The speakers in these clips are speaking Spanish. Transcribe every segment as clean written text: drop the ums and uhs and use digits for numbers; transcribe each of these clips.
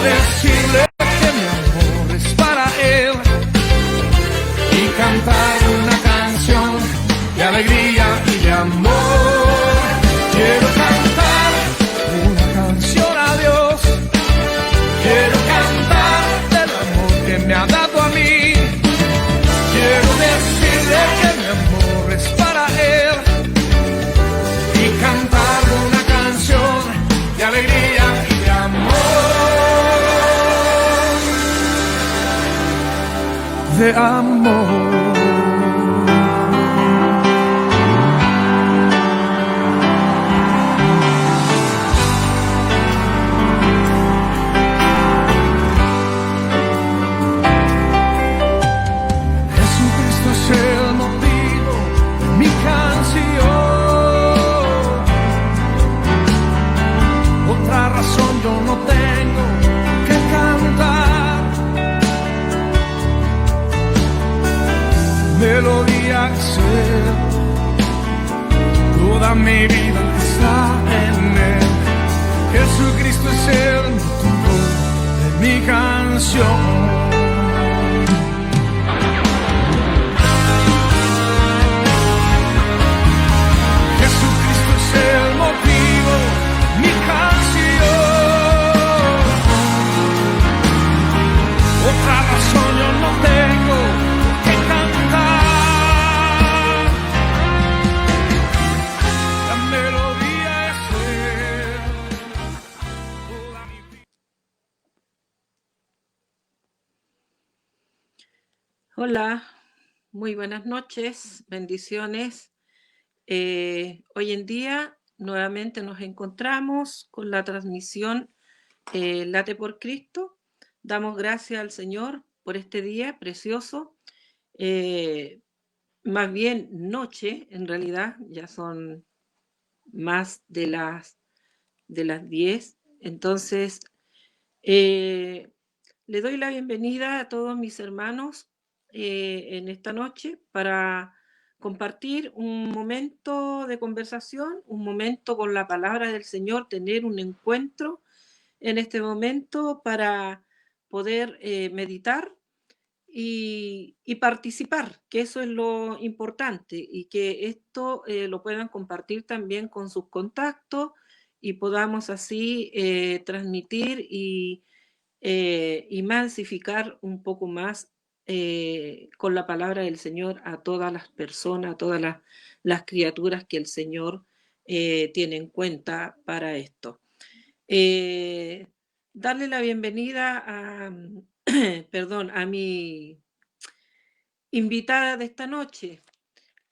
decirle que mi amor es para él y cantar una canción de alegría y de amor. Quiero cantar una canción a Dios, quiero cantar del amor que me ha dado a mí. Quiero decirle que mi amor es para él y cantar una canción de alegría y de amor. De amor. Jesucristo es el motivo de mi canción. Otra razón yo no tengo que cantar. Melodía es él, toda mi vida está en él. Jesucristo es el motivo de mi canción. Jesucristo es el motivo, mi canción. Otra razón yo no tengo que cantar. La melodía es él. Toda mi vida. Hola, muy buenas noches, bendiciones. Hoy en día nuevamente nos encontramos con la transmisión Late por Cristo. Damos gracias al Señor por este día precioso, más bien noche, en realidad, ya son más de las 10. Entonces, le doy la bienvenida a todos mis hermanos en esta noche para compartir un momento de conversación, un momento con la palabra del Señor, tener un encuentro en este momento para poder meditar y participar, que eso es lo importante, y que esto lo puedan compartir también con sus contactos y podamos así transmitir y masificar un poco más con la palabra del Señor a todas las personas, a todas las criaturas que el Señor tiene en cuenta para esto. Darle la bienvenida a, perdón, a mi invitada de esta noche.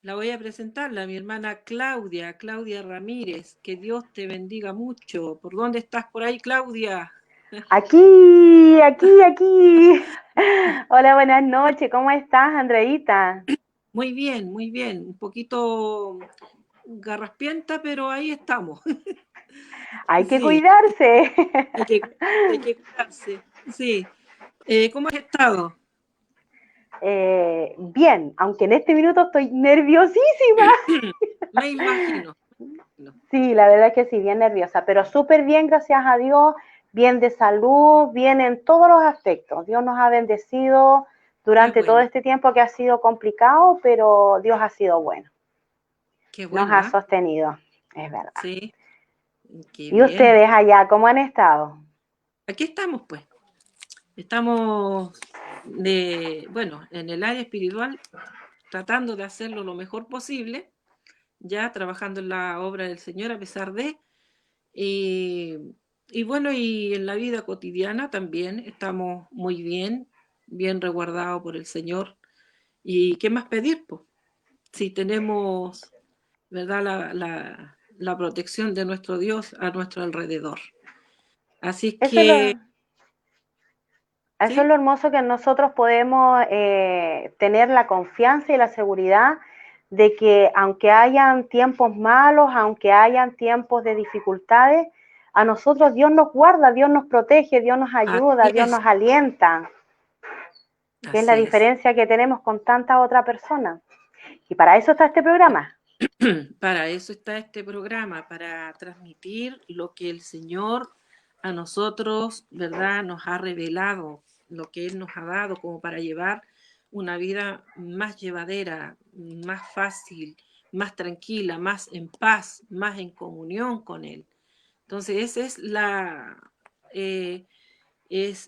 La voy a presentar, a mi hermana Claudia Ramírez. Que Dios te bendiga mucho. ¿Por dónde estás por ahí, Claudia? Aquí. Hola, buenas noches. ¿Cómo estás, Andreita? Muy bien, muy bien. Un poquito garraspienta, pero ahí estamos. Hay que Sí, cuidarse. hay que cuidarse. Sí. ¿Cómo has estado? Bien, aunque en este minuto estoy nerviosísima. Me imagino. Sí, la verdad es que sí, bien nerviosa, pero súper bien, gracias a Dios, bien de salud, bien en todos los aspectos. Dios nos ha bendecido Qué durante todo bueno, este tiempo que ha sido complicado, pero Dios ha sido bueno. qué Nos bueno, ha ¿ah? sostenido, es verdad. Sí, qué ¿Y bien. ustedes allá, cómo han estado? Aquí estamos, pues. Estamos bueno, en el área espiritual, tratando de hacerlo lo mejor posible, ya trabajando en la obra del Señor a pesar de, y, y bueno, y en la vida cotidiana también estamos muy bien, bien resguardados por el Señor. ¿Y qué más pedir, pues? Si tenemos, ¿verdad?, la protección de nuestro Dios a nuestro alrededor. Así Eso es que, lo, Eso es ¿sí? lo hermoso que nosotros podemos tener la confianza y la seguridad de que aunque hayan tiempos malos, aunque hayan tiempos de dificultades, a nosotros Dios nos guarda, Dios nos protege, Dios nos ayuda, Así Dios es, nos alienta, que es la así es. diferencia que tenemos con tanta otra persona. Y para eso está este programa. Para eso está este programa, para transmitir lo que el Señor a nosotros, ¿verdad? Nos ha revelado lo que Él nos ha dado como para llevar una vida más llevadera, más fácil, más tranquila, más en paz, más en comunión con Él. Entonces, esa es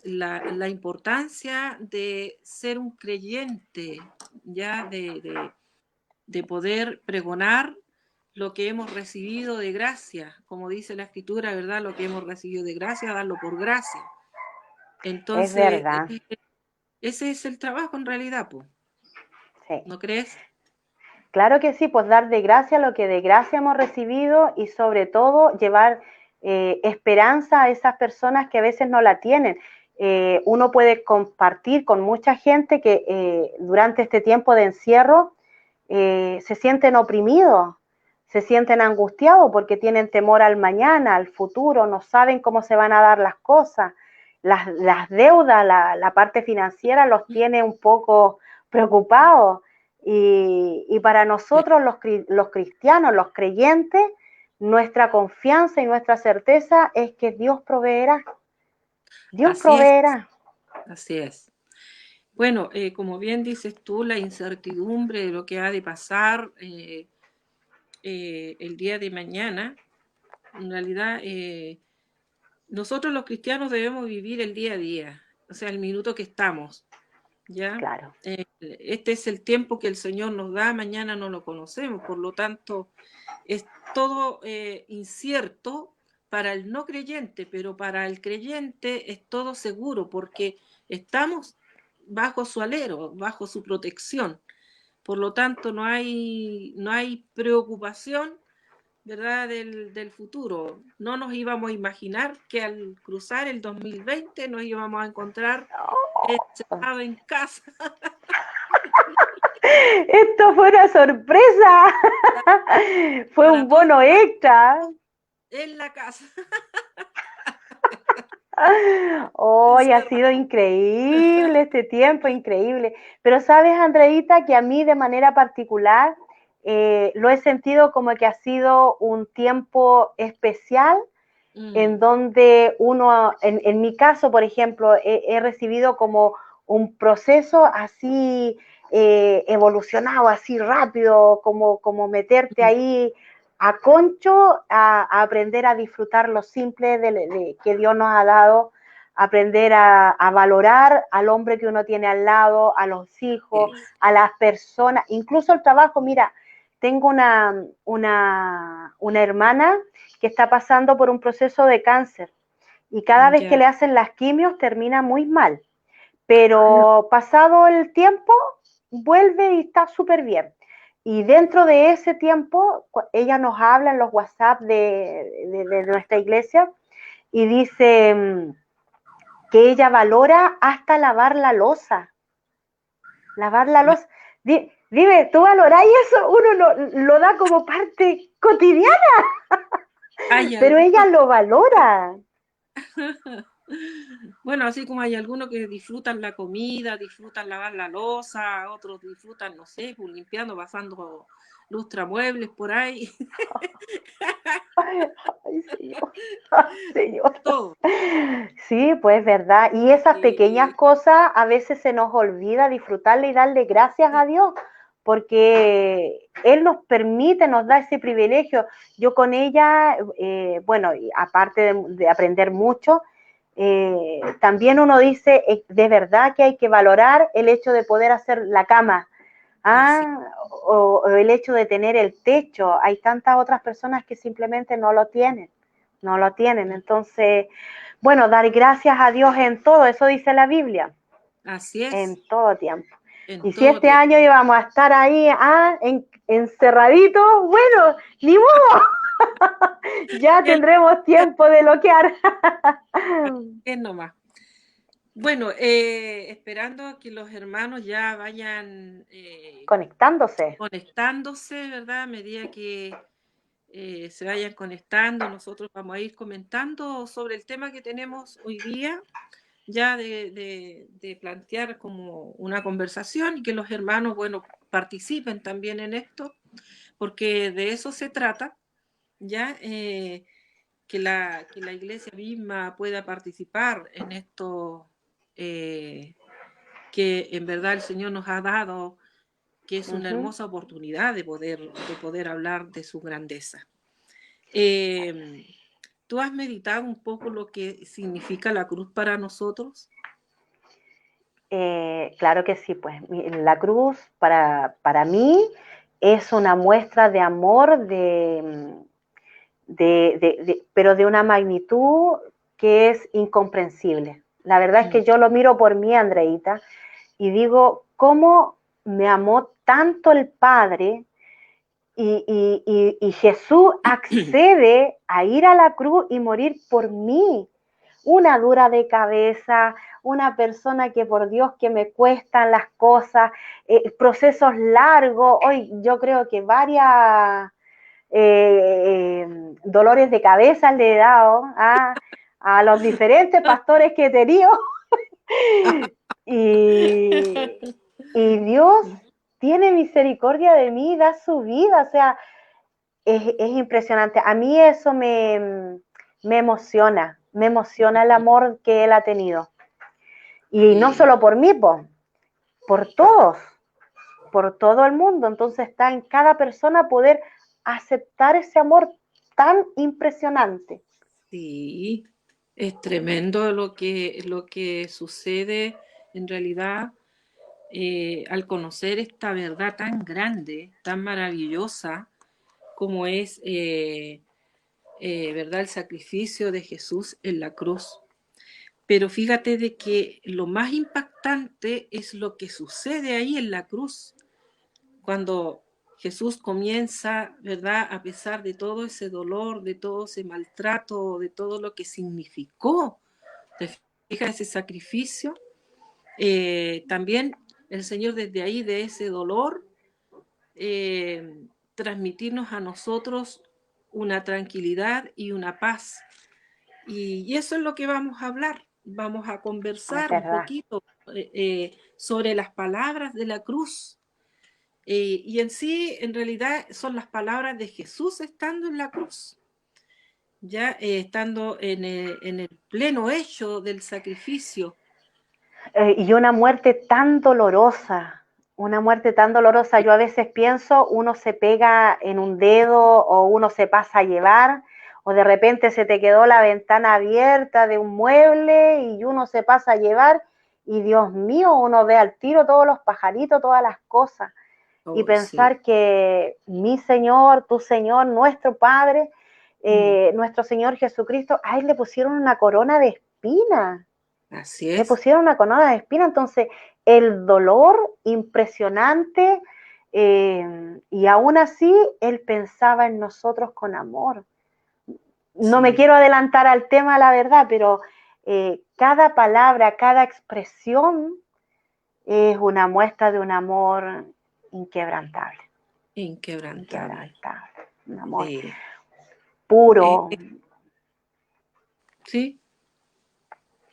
la importancia de ser un creyente, ya de poder pregonar lo que hemos recibido de gracia, como dice la Escritura, ¿verdad? Lo que hemos recibido de gracia, darlo por gracia. Es Entonces, verdad, ese es el trabajo en realidad, pues, sí. ¿no crees? Claro que sí, pues dar de gracia lo que de gracia hemos recibido y sobre todo llevar esperanza a esas personas que a veces no la tienen. Uno puede compartir con mucha gente que durante este tiempo de encierro se sienten oprimidos, se sienten angustiados porque tienen temor al mañana, al futuro, no saben cómo se van a dar las cosas. Las deudas, la parte financiera los tiene un poco preocupados. Y para nosotros los cristianos, los creyentes, nuestra confianza y nuestra certeza es que Dios proveerá. Dios Así es, proveerá. así es. Bueno, como bien dices tú, la incertidumbre de lo que ha de pasar el día de mañana, en realidad nosotros los cristianos debemos vivir el día a día, o sea, el minuto que estamos, ¿ya? Claro. Este es el tiempo que el Señor nos da, mañana no lo conocemos, por lo tanto, es todo incierto para el no creyente, pero para el creyente es todo seguro, porque estamos bajo su alero, bajo su protección. Por lo tanto, no hay preocupación, ¿verdad? Del futuro. No nos íbamos a imaginar que al cruzar el 2020 nos íbamos a encontrar Oh, encerrados en casa. esto fue una sorpresa. Fue Para un todos bono extra. en la casa, Hoy ha encerrados. sido increíble este tiempo, increíble. Pero sabes, Andreita, que a mí de manera particular lo he sentido como que ha sido un tiempo especial en Mm, donde uno, en mi caso, por ejemplo, he recibido como un proceso así evolucionado, así rápido, como meterte mm, ahí a concho, a aprender a disfrutar lo simple que Dios nos ha dado, aprender a valorar al hombre que uno tiene al lado, a los hijos, yes. a las personas, incluso el trabajo. Mira, tengo una hermana que está pasando por un proceso de cáncer y cada vez que Ya. le hacen las quimios termina muy mal, pero pasado el tiempo vuelve y está súper bien. Y dentro de ese tiempo, ella nos habla en los WhatsApp de nuestra iglesia y dice que ella valora hasta lavar la loza. Lavar la loza. Dime, ¿tú valoráis eso? Uno lo da como parte cotidiana, Hay pero ella algunos, lo valora. bueno, así como hay algunos que disfrutan la comida, disfrutan lavar la loza, otros disfrutan, no sé, pues, limpiando, pasando lustramuebles por ahí, Ay, ay, Señor, ay, Señor. todo. Sí, pues verdad. Y esas pequeñas Y, cosas a veces se nos olvida disfrutarle y darle gracias a Dios, porque Él nos permite, nos da ese privilegio. Yo con ella, bueno, aparte de aprender mucho, también uno dice, de verdad que hay que valorar el hecho de poder hacer la cama. así, Ah, o el hecho de tener el techo. Hay tantas otras personas que simplemente no lo tienen, no lo tienen. Entonces, bueno, dar gracias a Dios en todo, eso dice la Biblia, así es, en todo tiempo. en Y si todo este tiempo. año íbamos a estar ahí encerraditos, bueno, ni modo, ya El tendremos tiempo de loquear. es nomás. Bueno, esperando a que los hermanos ya vayan Conectándose. conectándose, ¿verdad? A medida que se vayan conectando, nosotros vamos a ir comentando sobre el tema que tenemos hoy día, ya de plantear como una conversación y que los hermanos, bueno, participen también en esto, porque de eso se trata, ¿ya? que la iglesia misma pueda participar en esto que en verdad el Señor nos ha dado, que es una hermosa oportunidad de poder hablar de su grandeza. ¿Tú has meditado un poco lo que significa la cruz para nosotros? Claro que sí, pues la cruz para mí es una muestra de amor, pero de una magnitud que es incomprensible. La verdad es que yo lo miro por mí, Andreita, y digo, ¿cómo me amó tanto el Padre? Y Jesús accede a ir a la cruz y morir por mí. Una dura de cabeza, una persona que por Dios que me cuestan las cosas, procesos largos. Hoy yo creo que varias dolores de cabeza le he dado a los diferentes pastores que he tenido. y Dios tiene misericordia de mí, da su vida, o sea, es impresionante. A mí eso me emociona el amor que Él ha tenido. Y no solo por mí, por todos, por todo el mundo. Entonces está en cada persona poder aceptar ese amor tan impresionante. Sí, es tremendo lo que sucede en realidad al conocer esta verdad tan grande, tan maravillosa, como es verdad el sacrificio de Jesús en la cruz. Pero fíjate de que lo más impactante es lo que sucede ahí en la cruz, cuando Jesús comienza, ¿verdad? A pesar de todo ese dolor, de todo ese maltrato, de todo lo que significó, ¿te fijas ese sacrificio? También el Señor desde ahí, de ese dolor, transmitirnos a nosotros una tranquilidad y una paz. Y eso es lo que vamos a hablar. Vamos a conversar un poquito sobre las palabras de la cruz. Y en sí, en realidad, son las palabras de Jesús estando en la cruz, ya estando en el pleno hecho del sacrificio. Y una muerte tan dolorosa, Yo a veces pienso, uno se pega en un dedo o uno se pasa a llevar, o de repente se te quedó la ventana abierta de un mueble y uno se pasa a llevar y Dios mío, uno ve al tiro todos los pajaritos, todas las cosas. Y pensar Sí. que mi Señor, tu Señor, nuestro Padre, nuestro Señor Jesucristo, a Él le pusieron una corona de espinas. Así Le es. pusieron una corona de espinas, entonces el dolor impresionante, y aún así Él pensaba en nosotros con amor. No me Sí. quiero adelantar al tema, la verdad, pero cada palabra, cada expresión es una muestra de un amor inquebrantable. Inquebrantable. Un amor Sí. puro, Sí.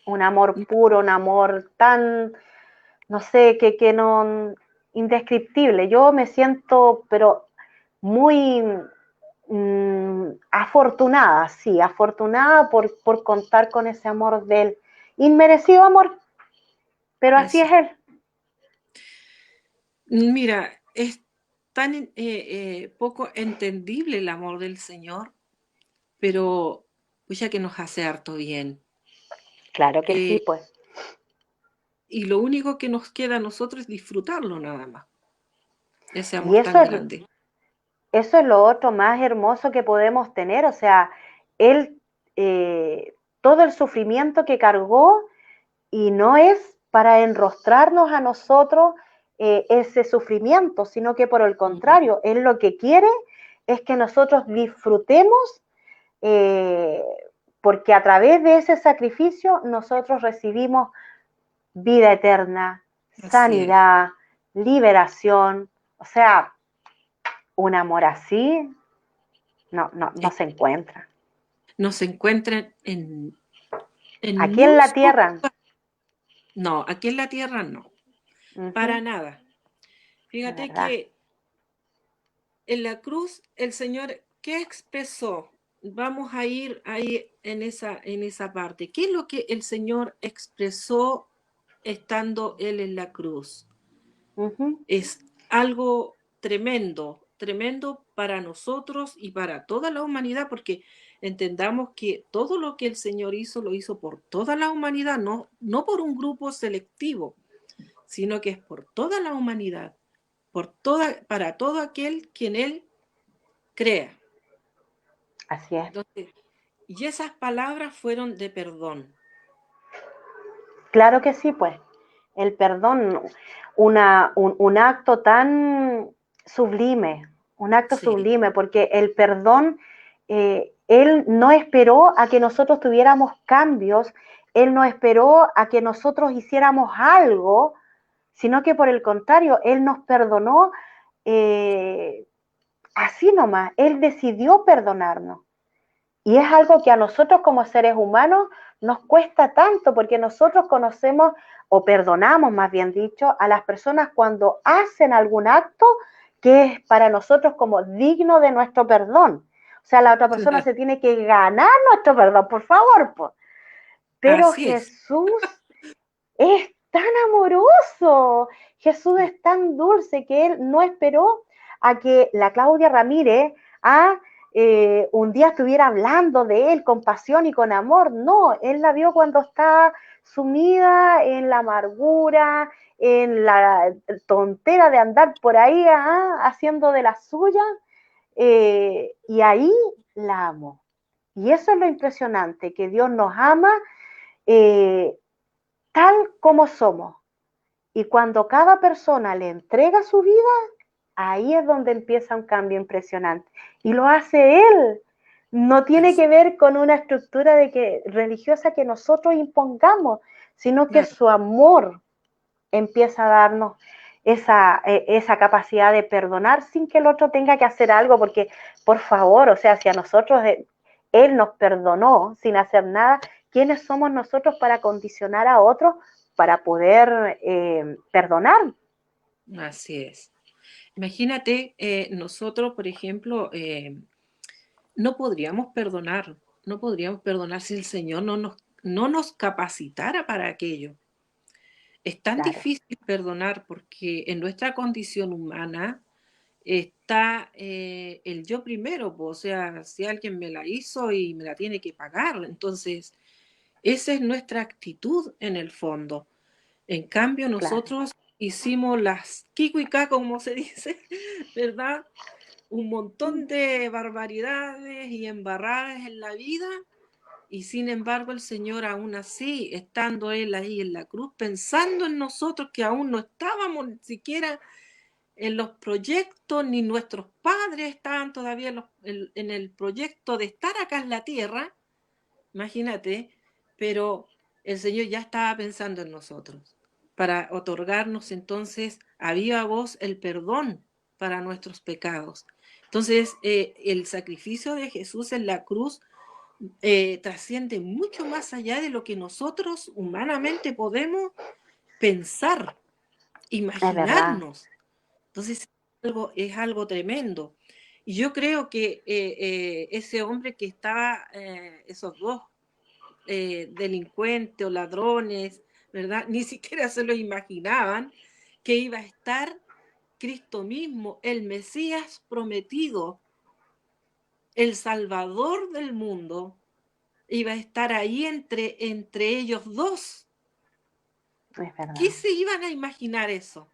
un amor puro, un amor tan, no sé, que no, indescriptible. Yo me siento, pero muy afortunada, sí, afortunada por contar con ese amor de Él. Inmerecido amor, pero así Eso. es Él. Mira, es tan poco entendible el amor del Señor, pero pues ya que nos hace harto bien. Claro que sí, pues. Y lo único que nos queda a nosotros es disfrutarlo nada más. Ese Y amor tan grande. eso es lo otro más hermoso que podemos tener, o sea, Él, todo el sufrimiento que cargó, y no es para enrostrarnos a nosotros ese sufrimiento, sino que por el contrario, Él lo que quiere es que nosotros disfrutemos, eh, porque a través de ese sacrificio nosotros recibimos vida eterna, Así es. sanidad, liberación, o sea, un amor así no se encuentra. No se encuentran en Aquí ni en un la solo tierra. lugar. No, aquí en la tierra no, para nada. De Fíjate verdad. que en la cruz el Señor, ¿qué expresó? vamos a ir ahí en esa parte. ¿Qué es lo que el Señor expresó estando Él en la cruz? Es algo tremendo, tremendo para nosotros y para toda la humanidad, porque entendamos que todo lo que el Señor hizo, lo hizo por toda la humanidad, no por un grupo selectivo, sino que es por toda la humanidad, para todo aquel quien Él crea. Así es. Entonces, y esas palabras fueron de perdón. Claro que sí, pues. El perdón, un acto tan sublime, un acto Sí, sublime, porque el perdón, Él no esperó a que nosotros tuviéramos cambios, Él no esperó a que nosotros hiciéramos algo, sino que por el contrario, Él nos perdonó así nomás, Él decidió perdonarnos. Y es algo que a nosotros como seres humanos nos cuesta tanto porque nosotros conocemos o perdonamos, más bien dicho, a las personas cuando hacen algún acto que es para nosotros como digno de nuestro perdón. O sea, la otra persona claro, se tiene que ganar nuestro perdón, por favor. Pues. Pero así es. Jesús es tan amoroso, Jesús es tan dulce que Él no esperó a que la Claudia Ramírez un día estuviera hablando de Él con pasión y con amor. No, Él la vio cuando está sumida en la amargura, en la tontera de andar por ahí haciendo de la suya, y ahí la amó. Y eso es lo impresionante, que Dios nos ama eh, tal como somos. Y cuando cada persona le entrega su vida, ahí es donde empieza un cambio impresionante. Y lo hace Él. No tiene que ver con una estructura religiosa que nosotros impongamos, sino que Claro, su amor empieza a darnos esa capacidad de perdonar sin que el otro tenga que hacer algo, porque por favor, o sea, si a nosotros Él nos perdonó sin hacer nada, ¿quiénes somos nosotros para condicionar a otros para poder perdonar? así es. Imagínate, nosotros, por ejemplo, no podríamos perdonar si el Señor no nos capacitara para aquello. Es tan Claro, difícil perdonar porque en nuestra condición humana está el yo primero, o sea, si alguien me la hizo y me la tiene que pagar, entonces esa es nuestra actitud en el fondo. En cambio, claro. nosotros hicimos las kikuicá, como se dice, ¿verdad? Un montón de barbaridades y embarradas en la vida, y sin embargo el Señor aún así, estando Él ahí en la cruz, pensando en nosotros que aún no estábamos ni siquiera en los proyectos, ni nuestros padres estaban todavía en el proyecto de estar acá en la tierra, imagínate, pero el Señor ya estaba pensando en nosotros para otorgarnos entonces a viva voz el perdón para nuestros pecados. Entonces, el sacrificio de Jesús en la cruz trasciende mucho más allá de lo que nosotros humanamente podemos pensar, Es verdad. imaginarnos. Entonces, es algo tremendo. Y yo creo que ese hombre que estaba, esos dos delincuentes o ladrones, ¿verdad? Ni siquiera se lo imaginaban que iba a estar Cristo mismo, el Mesías prometido, el Salvador del mundo, iba a estar ahí entre ellos dos. Es ¿Qué verdad. se iban a imaginar eso?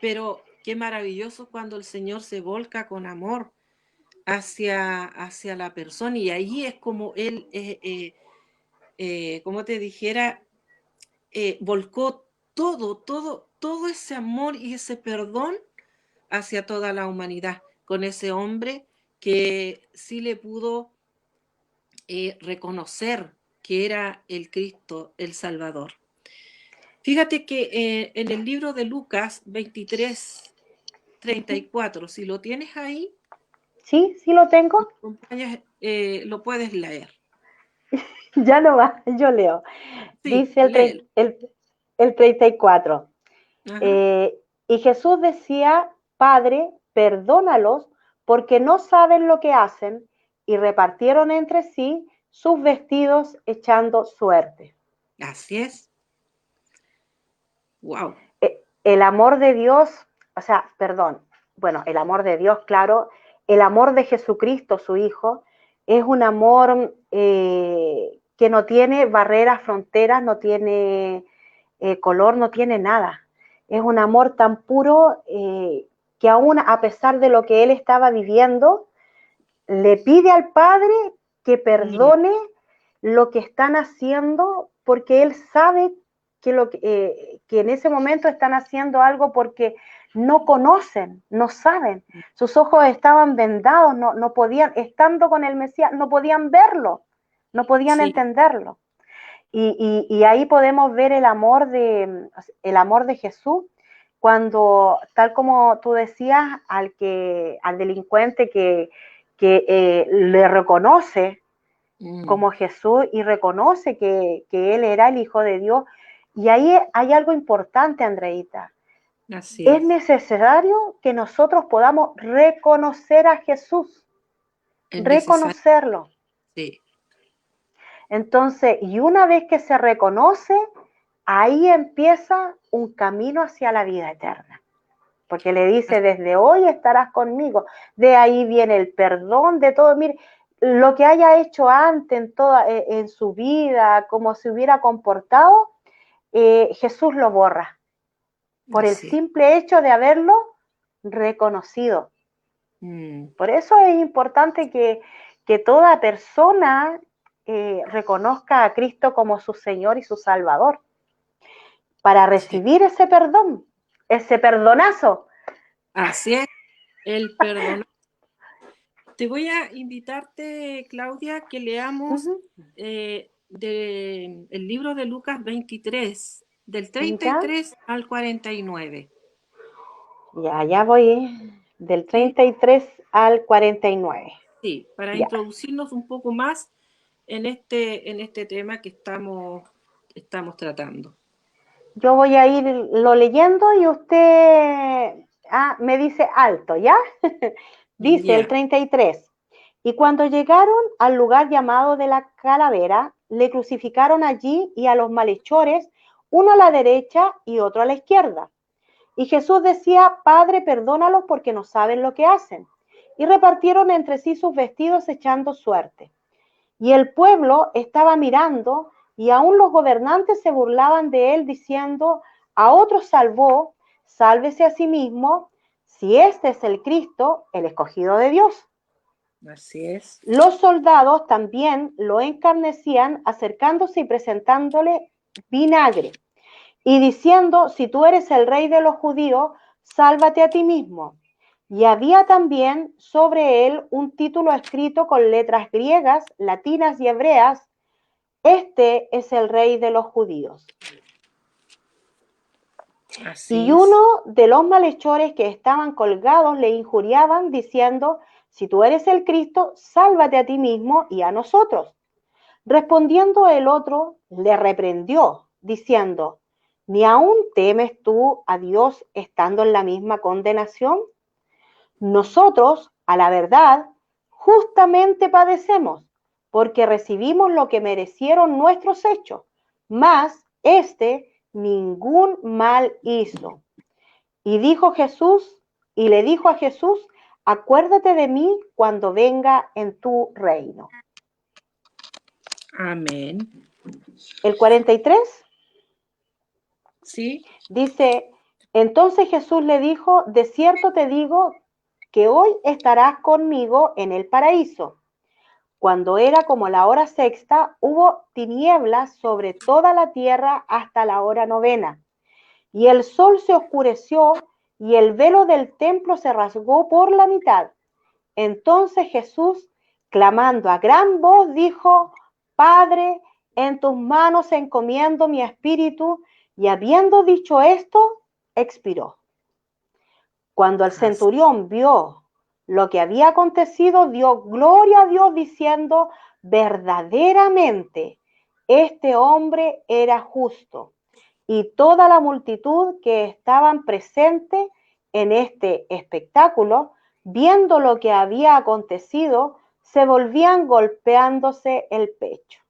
Pero qué maravilloso cuando el Señor se volca con amor hacia la persona, y ahí es como Él, como te dijera, volcó todo ese amor y ese perdón hacia toda la humanidad, con ese hombre que sí le pudo reconocer que era el Cristo, el Salvador. Fíjate que en el libro de Lucas 23:34, si lo tienes ahí, Sí, sí lo tengo. lo puedes leer. Ya no va, yo leo. Sí, Dice léelo. el 34. Ajá. Y Jesús decía, Padre, perdónalos porque no saben lo que hacen. y repartieron entre sí sus vestidos echando suerte. Así es. Wow. El amor de Dios, el amor de Dios, claro, el amor de Jesucristo, su Hijo, es un amor que no tiene barreras, fronteras, no tiene color, no tiene nada. Es un amor tan puro que aún a pesar de lo que él estaba viviendo, le pide al Padre que perdone lo que están haciendo, porque él sabe que en ese momento están haciendo algo porque no conocen, no saben. Sus ojos estaban vendados, no podían, estando con el Mesías, no podían verlo, no podían entenderlo. Y ahí podemos ver el amor de Jesús, cuando, tal como tú decías, al delincuente que le reconoce como Jesús y reconoce que él era el Hijo de Dios. Y ahí hay algo importante, Andreita. Así es necesario que nosotros podamos reconocer a Jesús, reconocerlo. Sí. Entonces, y una vez que se reconoce, ahí empieza un camino hacia la vida eterna. Porque le dice, desde hoy estarás conmigo. De ahí viene el perdón de todo. Mire, lo que haya hecho antes en su vida, como se hubiera comportado, Jesús lo borra. Por el simple hecho de haberlo reconocido. Por eso es importante que toda persona reconozca a Cristo como su Señor y su Salvador, para recibir ese perdón, ese perdonazo. Así es, el perdón. Te voy a invitarte, Claudia, que leamos el libro de Lucas 23, del 33 al 49. Ya voy, del 33 al 49. Sí, para introducirnos un poco más en este tema que estamos tratando. Yo voy a irlo leyendo y usted me dice alto, ¿ya? Dice el 33. Y cuando llegaron al lugar llamado de la Calavera, le crucificaron allí y a los malhechores, uno a la derecha y otro a la izquierda. Y Jesús decía, Padre, perdónalos porque no saben lo que hacen. Y repartieron entre sí sus vestidos echando suerte. Y el pueblo estaba mirando, y aún los gobernantes se burlaban de él, diciendo, a otros salvó, sálvese a sí mismo, si este es el Cristo, el escogido de Dios. Así es. Los soldados también lo encarnecían, acercándose y presentándole vinagre, y diciendo, si tú eres el rey de los judíos, sálvate a ti mismo. Y había también sobre él un título escrito con letras griegas, latinas y hebreas, este es el rey de los judíos. Así y uno de los malhechores que estaban colgados le injuriaban, diciendo, si tú eres el Cristo, sálvate a ti mismo y a nosotros. Respondiendo el otro, le reprendió, diciendo, ¿ni aún temes tú a Dios estando en la misma condenación? Nosotros, a la verdad, justamente padecemos, porque recibimos lo que merecieron nuestros hechos, mas ningún mal hizo. Y le dijo a Jesús, acuérdate de mí cuando venga en tu reino. Amén. El 43. Sí. Dice, entonces Jesús le dijo, de cierto te digo que hoy estarás conmigo en el paraíso. Cuando era como la hora sexta, hubo tinieblas sobre toda la tierra hasta la hora novena. Y el sol se oscureció y el velo del templo se rasgó por la mitad. Entonces Jesús, clamando a gran voz, dijo, Padre, en tus manos encomiendo mi espíritu. Y habiendo dicho esto, expiró. Cuando el centurión vio lo que había acontecido, dio gloria a Dios diciendo, verdaderamente, este hombre era justo. Y toda la multitud que estaban presentes en este espectáculo, viendo lo que había acontecido, se volvían golpeándose el pecho.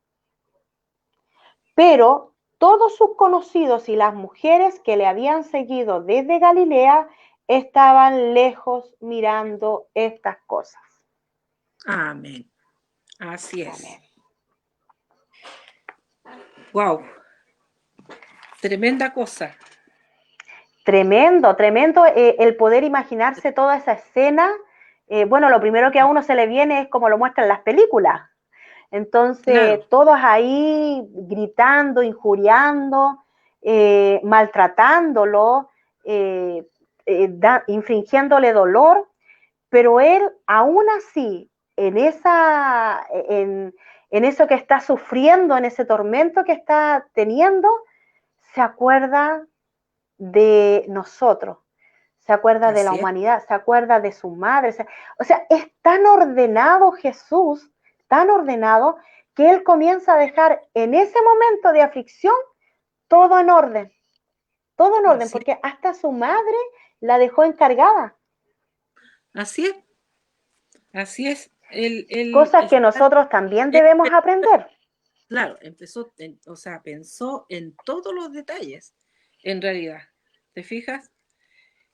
Pero todos sus conocidos y las mujeres que le habían seguido desde Galilea estaban lejos mirando estas cosas. Amén. Así es. Amén. Wow. Tremenda cosa. Tremendo, tremendo el poder imaginarse toda esa escena. Bueno, lo primero que a uno se le viene es como lo muestran las películas. Entonces, Claro. todos ahí gritando, injuriando, maltratándolo, infringiéndole dolor, pero él aún así, en eso que está sufriendo, en ese tormento que está teniendo, se acuerda de nosotros, se acuerda de la Así es. humanidad, se acuerda de su madre. O sea, es tan ordenado Jesús, tan ordenado, que él comienza a dejar en ese momento de aflicción todo en orden, Así, porque hasta su madre la dejó encargada. así es. Así es. Cosas que nosotros también debemos aprender. Claro, empezó, o sea, pensó en todos los detalles, en realidad. ¿Te fijas?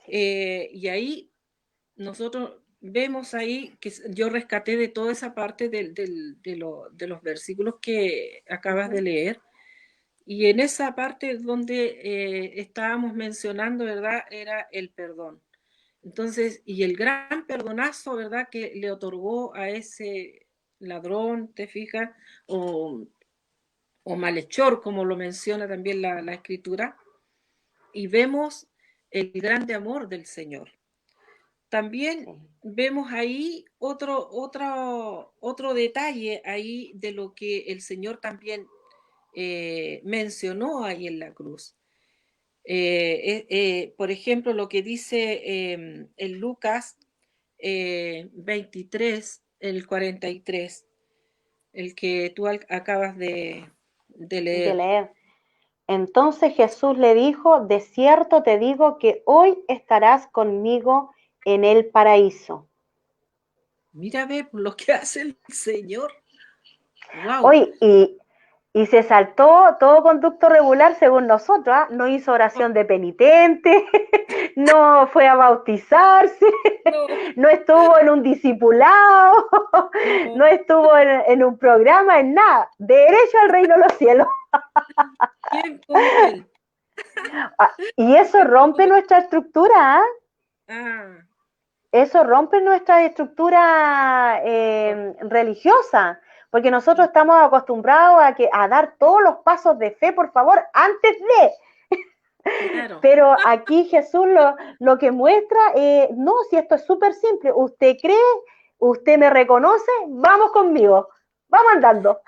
Y ahí nosotros vemos ahí que yo rescaté de toda esa parte de los versículos que acabas de leer. Y en esa parte donde estábamos mencionando, ¿verdad? Era el perdón. Entonces, y el gran perdonazo, ¿verdad? Que le otorgó a ese ladrón, ¿te fijas? O malhechor, como lo menciona también la escritura. Y vemos el grande amor del Señor. También vemos ahí otro detalle ahí de lo que el Señor también mencionó ahí en la cruz. Por ejemplo, lo que dice en Lucas 23, el 43, el que tú acabas de De leer. leer. Entonces Jesús le dijo, de cierto te digo que hoy estarás conmigo en el paraíso. Mira, ve lo que hace el Señor. ¡Wow! Hoy, y se saltó todo conducto regular según nosotros, ¿eh? No hizo oración de penitente, no fue a bautizarse, No, no estuvo en un discipulado, no, no estuvo en un programa, en nada, derecho al reino de los cielos. ¿quién como él? Y eso ¿Quién como rompe él? nuestra estructura, ¿eh? Ah, Eso rompe nuestra estructura religiosa, porque nosotros estamos acostumbrados a dar todos los pasos de fe, por favor, antes de. claro. Pero aquí Jesús lo que muestra, no, si esto es súper simple, usted cree, usted me reconoce, vamos conmigo, vamos andando.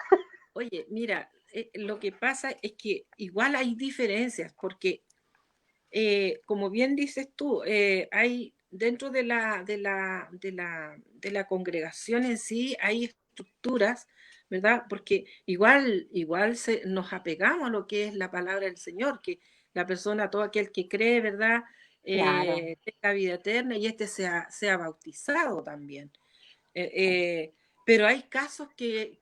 Oye, mira, lo que pasa es que igual hay diferencias, porque como bien dices tú, hay dentro de la congregación en sí, hay estructuras, ¿verdad? Porque igual nos apegamos a lo que es la palabra del Señor, que la persona, todo aquel que cree, ¿verdad? Claro. Tenga vida eterna y sea bautizado también. Eh, eh, pero hay casos que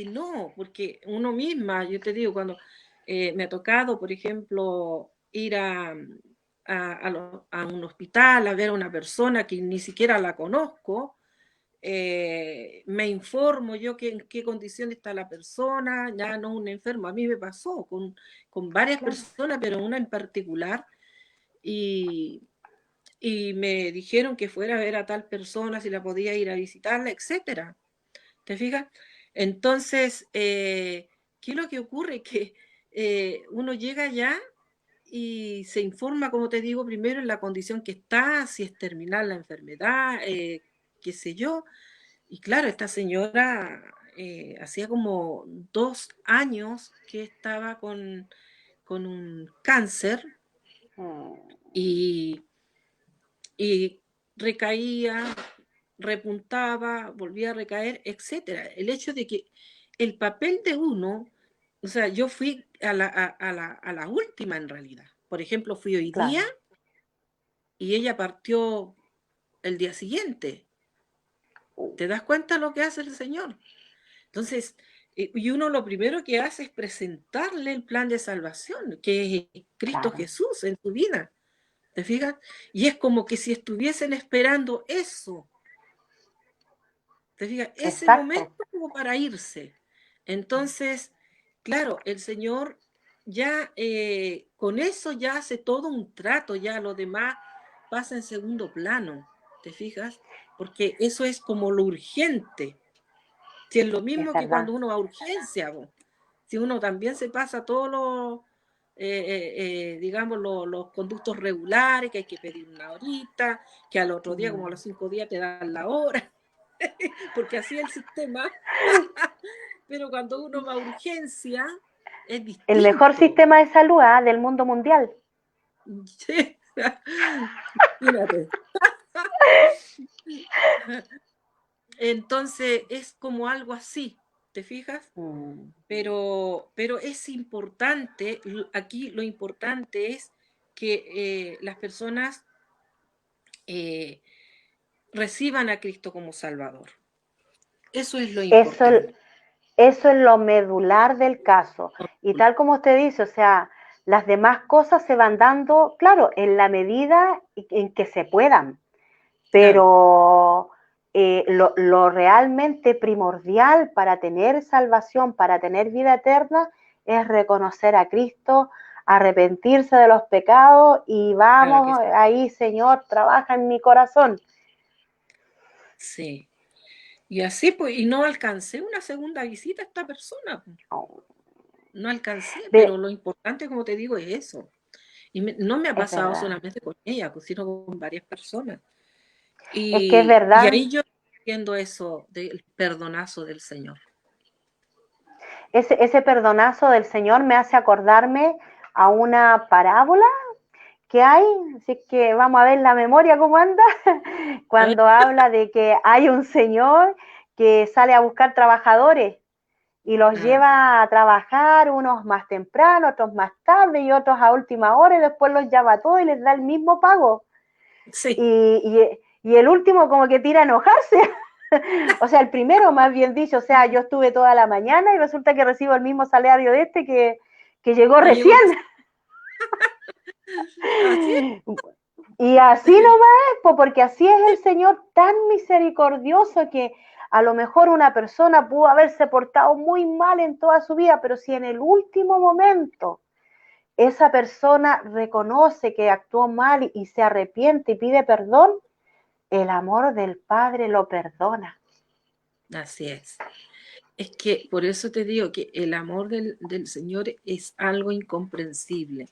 no, porque uno misma, yo te digo, cuando me ha tocado, por ejemplo, ir a un hospital a ver a una persona que ni siquiera la conozco, me informo yo en qué condición está la persona, ya no un enfermo, a mí me pasó con varias Claro. personas, pero una en particular, y, y me dijeron que fuera a ver a tal persona, si la podía ir a visitarla, etcétera. ¿Te fijas? Entonces, ¿qué es lo que ocurre? Que uno llega allá y se informa, como te digo, primero en la condición que está, si es terminal la enfermedad, qué sé yo. Y claro, esta señora hacía como 2 años que estaba con un cáncer y, y recaía, repuntaba, volvía a recaer, etcétera. El hecho de que el papel de uno, o sea, yo fui a la última en realidad. Por ejemplo, fui hoy día Claro. y ella partió el día siguiente. ¿Te das cuenta lo que hace el Señor? Entonces, y uno lo primero que hace es presentarle el plan de salvación, que es Cristo Claro, Jesús en tu vida. ¿Te fijas? Y es como que si estuviesen esperando eso. ¿Te fijas? Ese exacto, momento como para irse. Entonces, claro, el Señor ya con eso ya hace todo un trato, ya lo demás pasa en segundo plano. ¿Te fijas? Porque eso es como lo urgente. Si es lo es mismo que verdad. cuando uno va a urgencia, si uno también se pasa todos los, digamos, los conductos regulares, que hay que pedir una horita, que al otro día, como a los 5 días, te dan la hora, porque así es el sistema. Pero cuando uno va a urgencia, es El mejor distinto. sistema de salud del mundo mundial. Sí. Imagínate. Entonces es como algo así, ¿te fijas? Pero es importante, aquí lo importante es que las personas eh, reciban a Cristo como Salvador. Eso es lo Eso, importante. eso es lo medular del caso. Y tal como usted dice, o sea, las demás cosas se van dando, claro, en la medida en que se puedan, Claro, pero lo realmente primordial para tener salvación, para tener vida eterna, es reconocer a Cristo, arrepentirse de los pecados y claro que vamos ahí, Señor, trabaja en mi corazón. sí. Y así, pues, y no alcancé una segunda visita a esta persona, pues. No alcancé, pero De, lo importante, como te digo, es eso. Y no me ha es pasado verdad, solamente con ella, pues, sino con varias personas. es que es Y verdad. ahí yo entiendo eso del perdonazo del Señor. Ese perdonazo del Señor me hace acordarme a una parábola que hay, así que vamos a ver la memoria cómo anda, ¿Eh? cuando habla de que hay un señor que sale a buscar trabajadores y los Ah, lleva a trabajar, unos más temprano, otros más tarde y otros a última hora, y después los llama a todos y les da el mismo pago. sí, Y el último como que tira a enojarse. O sea, el primero más bien dicho, o sea, yo estuve toda la mañana y resulta que recibo el mismo salario de este que llegó que llegó recién. así. Y así nomás es, porque así es el Señor tan misericordioso que a lo mejor una persona pudo haberse portado muy mal en toda su vida, pero si en el último momento esa persona reconoce que actuó mal y se arrepiente y pide perdón, el amor del Padre lo perdona. Así es. Es que por eso te digo que el amor del Señor es algo incomprensible.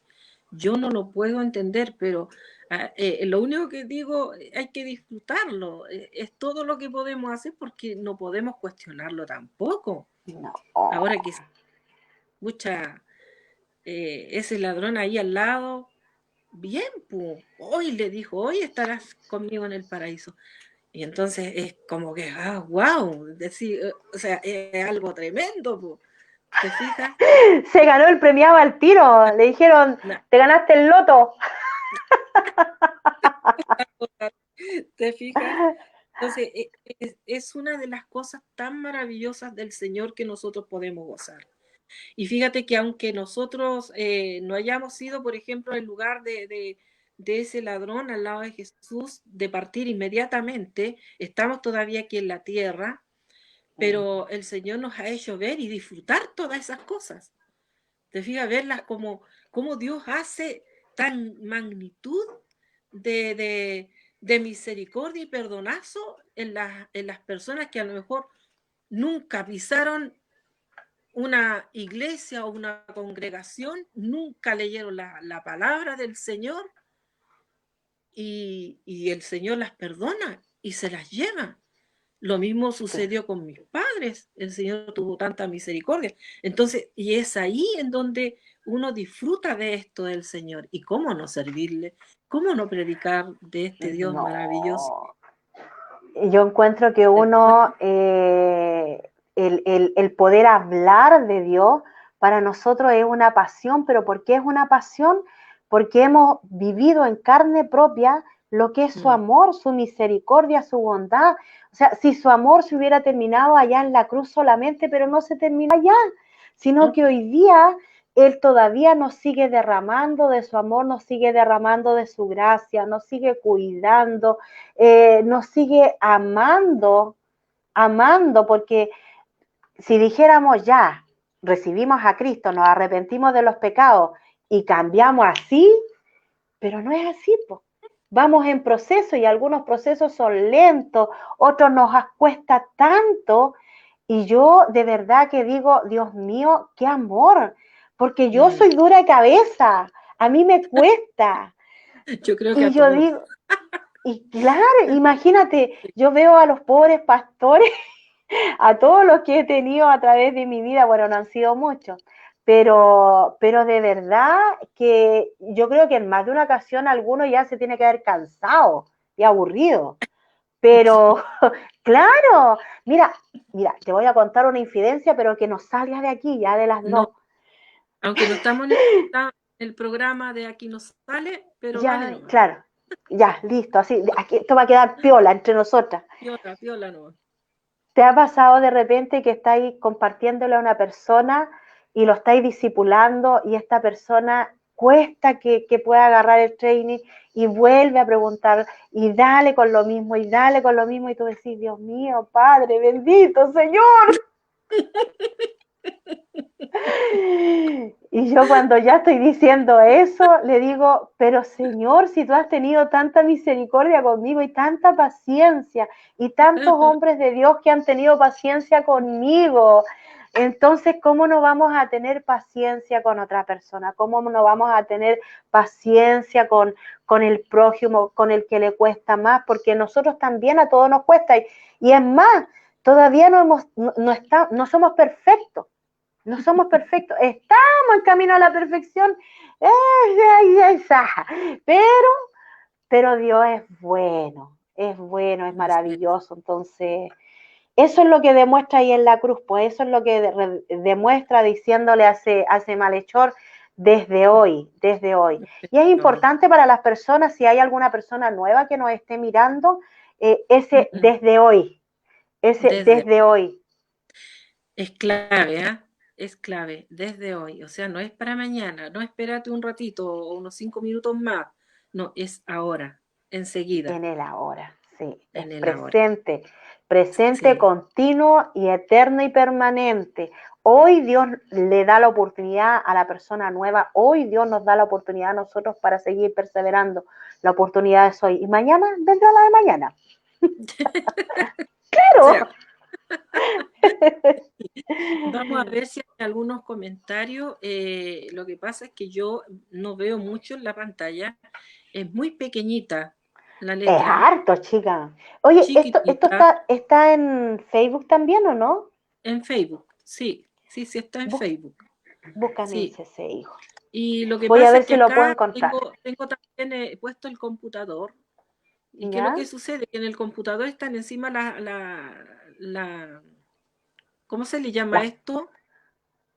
Yo no lo puedo entender, pero lo único que digo, hay que disfrutarlo. Es todo lo que podemos hacer porque no podemos cuestionarlo tampoco. No. Ahora que escucha ese ladrón ahí al lado, bien, pues, hoy le dijo, hoy estarás conmigo en el paraíso. Y entonces es como que, wow, decir, o sea, es algo tremendo, po. ¿Te fijas? Se ganó el premiado al tiro. Le dijeron, Na- te ganaste el loto. ¿Te fijas? Entonces, es una de las cosas tan maravillosas del Señor que nosotros podemos gozar. Y fíjate que aunque nosotros no hayamos sido, por ejemplo, el lugar de ese ladrón al lado de Jesús, de partir inmediatamente, estamos todavía aquí en la tierra, pero el Señor nos ha hecho ver y disfrutar todas esas cosas. Te fijas, verlas como Dios hace tan magnitud de, de, de misericordia y perdonazo en las personas que a lo mejor nunca pisaron una iglesia o una congregación, nunca leyeron la palabra del Señor y el Señor las perdona y se las lleva. Lo mismo sucedió con mis padres, el Señor tuvo tanta misericordia. Entonces, y es ahí en donde uno disfruta de esto del Señor. ¿Y cómo no servirle? ¿Cómo no predicar de este Dios maravilloso? No. Yo encuentro que uno, el poder hablar de Dios para nosotros es una pasión, pero ¿por qué es una pasión? Porque hemos vivido en carne propia lo que es su amor, su misericordia, su bondad. O sea, si su amor se hubiera terminado allá en la cruz solamente, pero no se terminó allá, sino que hoy día Él todavía nos sigue derramando de su amor, nos sigue derramando de su gracia, nos sigue cuidando, nos sigue amando, porque si dijéramos ya, recibimos a Cristo, nos arrepentimos de los pecados y cambiamos así, pero no es así, pues. Vamos en proceso y algunos procesos son lentos, otros nos cuesta tanto y yo de verdad que digo, Dios mío, qué amor, porque yo soy dura de cabeza, a mí me cuesta. Yo creo que Y a yo todos. digo, y claro, imagínate, yo veo a los pobres pastores, a todos los que he tenido a través de mi vida, bueno, no han sido muchos, pero de verdad que yo creo que en más de una ocasión alguno ya se tiene que haber cansado y aburrido. Pero, claro, mira, te voy a contar una infidencia, pero que no salga de aquí, ya de las No, dos. aunque no estamos en el programa de Aquí nos sale, pero Ya, dale nomás. claro, ya, listo, así, aquí, esto va a quedar piola entre nosotras. Piola nomás. ¿Te ha pasado de repente que estáis compartiéndole a una persona y lo estáis discipulando y esta persona cuesta que pueda agarrar el training y vuelve a preguntar y dale con lo mismo y dale con lo mismo y tú decís, Dios mío, Padre, bendito Señor? Y yo cuando ya estoy diciendo eso, le digo, pero Señor, si tú has tenido tanta misericordia conmigo y tanta paciencia, y tantos hombres de Dios que han tenido paciencia conmigo, entonces, ¿cómo no vamos a tener paciencia con otra persona? ¿Cómo no vamos a tener paciencia con el prójimo, con el que le cuesta más? Porque nosotros también a todos nos cuesta. Y es más, todavía no somos perfectos. No somos perfectos, estamos en camino a la perfección, pero Dios es bueno, es maravilloso. Entonces, eso es lo que demuestra ahí en la cruz, pues eso es lo que demuestra diciéndole a ese malhechor desde hoy. Y es importante para las personas, si hay alguna persona nueva que nos esté mirando, ese desde hoy, desde hoy. Es clave, ¿eh? Es clave, desde hoy. O sea, no es para mañana, no espérate un ratito o unos 5 minutos más. No, es ahora, enseguida. En el ahora, sí. En Es el ahora. presente, Sí. continuo y eterno y permanente. Hoy Dios le da la oportunidad a la persona nueva, hoy Dios nos da la oportunidad a nosotros para seguir perseverando. La oportunidad es hoy. Y mañana vendrá la de mañana. Claro. Vamos a ver si hay algunos comentarios. Lo que pasa es que yo no veo mucho en la pantalla. Es muy pequeñita la Es letra. harto, chica. Oye, ¿esto Chiquitita. está en Facebook también o no? En Facebook, sí está en Facebook. Búscame Sí. ese hijo. Y lo que Voy a pasa ver es que si lo puedo acá encontrar. tengo también puesto el computador. ¿Y qué es ¿Ya? lo que sucede? Que en el computador están encima ¿cómo se le llama esto?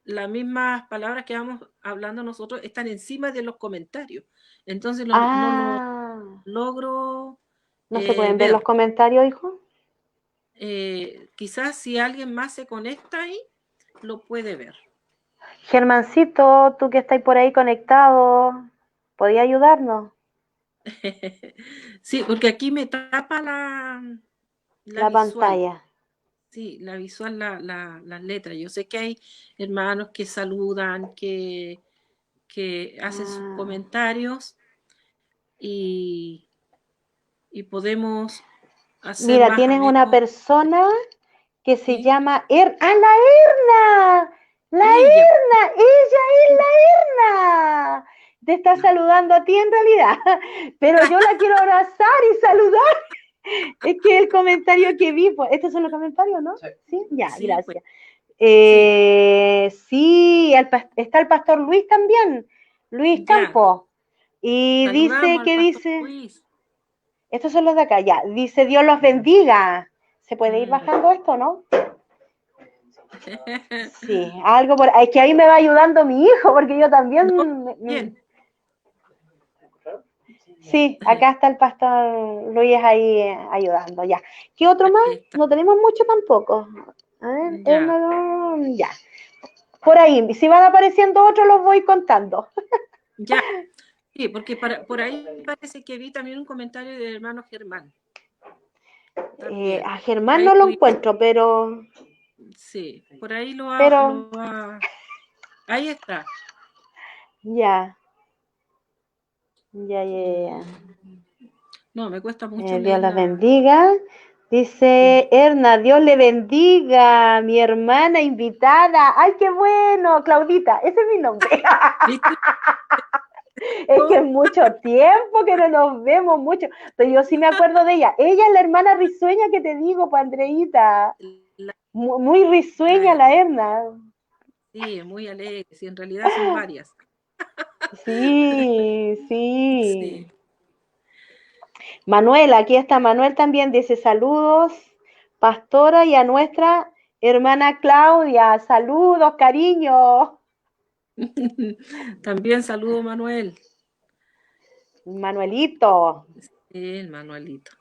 Las mismas palabras que vamos hablando nosotros están encima de los comentarios. Entonces no logro ¿No se pueden ver ver. los comentarios, hijo? Quizás si alguien más se conecta ahí, lo puede ver. Germancito, tú que estás por ahí conectado, ¿podía ayudarnos? Sí, porque aquí me tapa la visual. Pantalla. Sí, la visual, las letras. Yo sé que hay hermanos que saludan, que hacen sus comentarios y podemos hacer Mira, más tienen una ameno. persona que se ¿Sí? llama la Erna. Ella. Ella es la Erna. Te está saludando a ti en realidad, pero yo la quiero abrazar y saludar. Es que el comentario que vi, pues, estos son los comentarios, ¿no? Sí, ya, Sí, gracias. pues, Sí, está el pastor Luis también, Luis ya. Campos, y Saludamos dice, al ¿qué pastor dice? Luis. Estos son los de acá, ya, dice Dios los bendiga. ¿Se puede ir bajando esto, no? Sí, algo por es que ahí me va ayudando mi hijo, porque yo también Bien. Sí, acá está el pastor Luis ahí ayudando, ya. ¿Qué otro más? Ahí está. No tenemos mucho tampoco. A ver, Ya, ya. Por ahí, si van apareciendo otros, los voy contando. ya. Sí, porque por ahí parece que vi también un comentario del hermano Germán. También. A Por Germán ahí no lo tuvimos, encuentro, pero, sí, por ahí pero, ahí está. ya, ya, ya, ya. No, me cuesta mucho Dios leer las la. bendiga. Sí. Dice Erna, Dios le bendiga, mi hermana invitada. ¡Ay, qué bueno! Claudita, ese es mi nombre. ¿Viste? Es que es mucho tiempo que no nos vemos mucho, pero yo sí me acuerdo de ella. Ella es la hermana risueña que te digo, pues Andreita. La, Muy la risueña la Erna. Erna. Sí, muy alegre. Sí, en realidad son varias. Sí, sí. Sí. Manuel, aquí está Manuel también, dice saludos, pastora, y a nuestra hermana Claudia, saludos, cariño. También saludo Manuel. Manuelito. El Manuelito.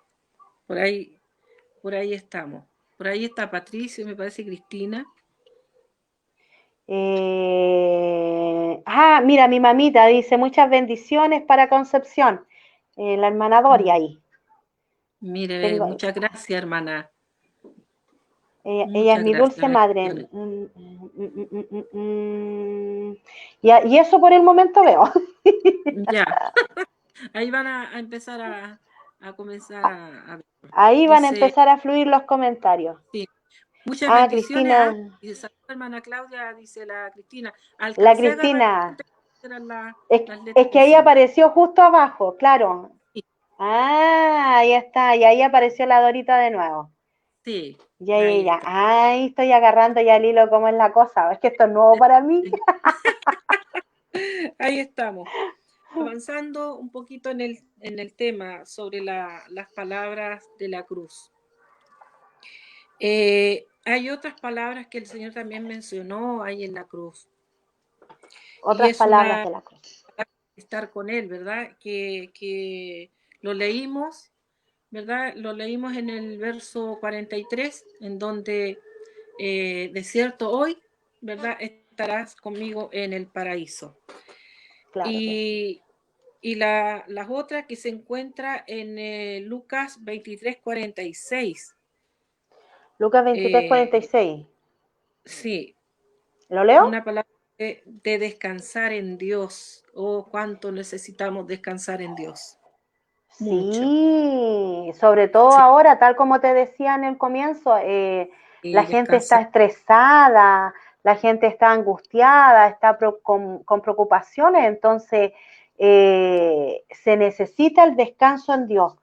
Por ahí estamos. Por ahí está Patricio, me parece Cristina. Mira, mi mamita dice muchas bendiciones para Concepción. La hermana Doria ahí. Mire, Tengo, muchas gracias, hermana. ella es Muchas mi gracias. dulce madre. Bendiciones. Y eso por el momento veo. Ya, ahí van a empezar a comenzar a ver. Ahí van a Dice, empezar a fluir los comentarios. sí, muchas bendiciones. Cristina, Dice, saludos, hermana Claudia, dice la Cristina. la Alcancé a agarrar Cristina. las Es letras que ahí encima. apareció justo abajo, claro. Sí, Ahí está. Y ahí apareció la Dorita de nuevo. sí, Ya, ya, ahí ya. está. Ay, estoy agarrando ya el hilo, cómo es la cosa. Es que esto es nuevo para mí. Ahí estamos. Avanzando un poquito en el tema sobre las palabras de la cruz. Hay otras palabras que el Señor también mencionó ahí en la cruz. Y Otras es palabras una de la cruz. estar con Él, ¿verdad? Que lo leímos, ¿verdad? Lo leímos en el verso 43, en donde de cierto hoy, ¿verdad? Estarás conmigo en el paraíso. Claro que sí. Y las otras que se encuentra en Lucas 23, 46. Lucas 23, Eh, 46. sí, ¿Lo leo? una palabra de descansar en Dios. Oh, cuánto necesitamos descansar en Dios. Mucho. Sí, sobre todo Sí, ahora, tal como te decía en el comienzo, la y gente está descansar. estresada, la gente está angustiada, está con preocupaciones, entonces se necesita el descanso en Dios,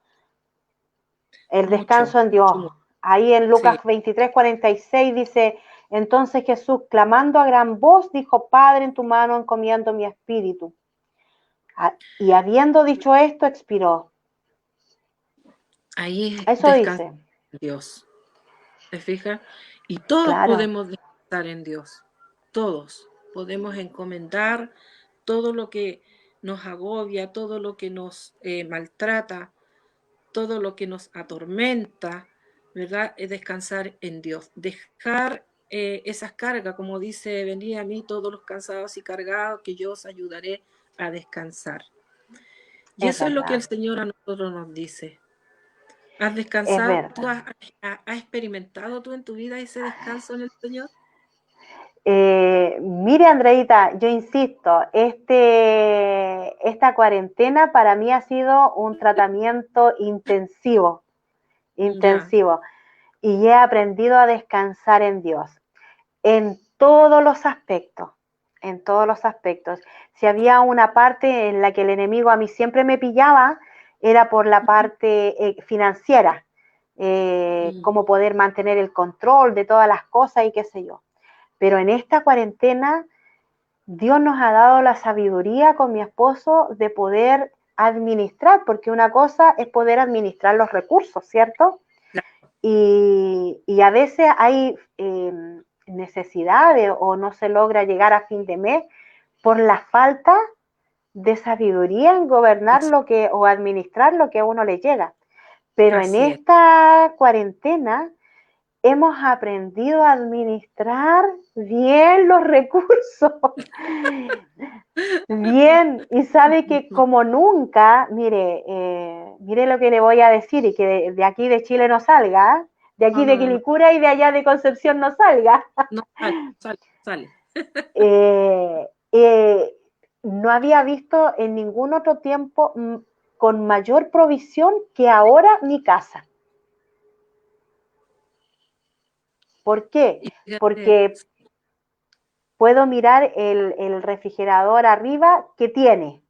el descanso Mucho, en Dios. mucho, mucho. Ahí en Lucas Sí, 23, 46 dice, entonces Jesús, clamando a gran voz, dijo, Padre, en tu mano encomiendo mi espíritu. Y habiendo dicho esto, expiró. ahí es Eso descansar dice, en Dios. ¿Te fijas? Y todos claro. podemos descansar en Dios. Todos podemos encomendar todo lo que nos agobia, todo lo que nos maltrata, todo lo que nos atormenta, ¿verdad? Es descansar en Dios. Dejar esas cargas, como dice, venid a mí todos los cansados y cargados, que yo os ayudaré a descansar. Y Es eso es lo que el verdad, Señor a nosotros nos dice. ¿Has es descansado? ¿Tú verdad. has experimentado tú en tu vida ese descanso en el Señor? Mire, Andreita, yo insisto, esta cuarentena para mí ha sido un tratamiento intensivo, Ya, intensivo, y he aprendido a descansar en Dios, en todos los aspectos, en todos los aspectos. Si había una parte en la que el enemigo a mí siempre me pillaba, era por la parte financiera, cómo poder mantener el control de todas las cosas y qué sé yo. Pero en esta cuarentena, Dios nos ha dado la sabiduría con mi esposo de poder administrar, porque una cosa es poder administrar los recursos, ¿cierto? Y a veces hay necesidades o no se logra llegar a fin de mes por la falta de sabiduría en gobernar es- lo que o administrar lo que a uno le llega. Pero en así es. esta cuarentena hemos aprendido a administrar bien los recursos. Bien, y sabe que como nunca, mire, mire lo que le voy a decir y que de aquí de Chile no salga, de No, aquí no, de no, no, Quilicura y de allá de Concepción no salga. no sale, sale, sale. Eh, eh, no había visto en ningún otro tiempo con mayor provisión que ahora mi casa. ¿Por qué? Y fíjate, Porque puedo mirar el refrigerador arriba que tiene,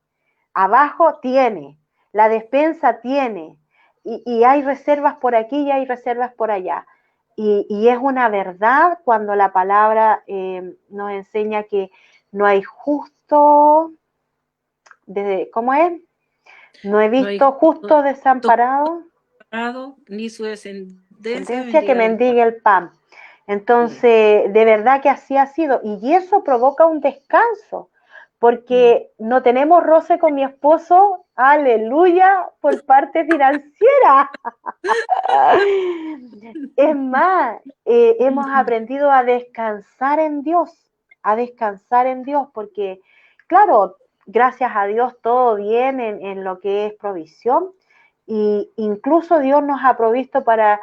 abajo tiene, la despensa tiene, y hay reservas por aquí y hay reservas por allá. Y es una verdad cuando la palabra nos enseña que no hay justo, ¿cómo es? No he no hay visto justo justo desamparado, parado, ni su descendencia tendencia que bendiga el pan. mendigue el pan. Sí. Entonces, de verdad que así ha sido. Y eso provoca un descanso, Mm. porque no tenemos roce con mi esposo, aleluya, por parte financiera. Es más, hemos aprendido a descansar en Dios, porque, claro, gracias a Dios todo bien en lo que es provisión, y incluso Dios nos ha provisto para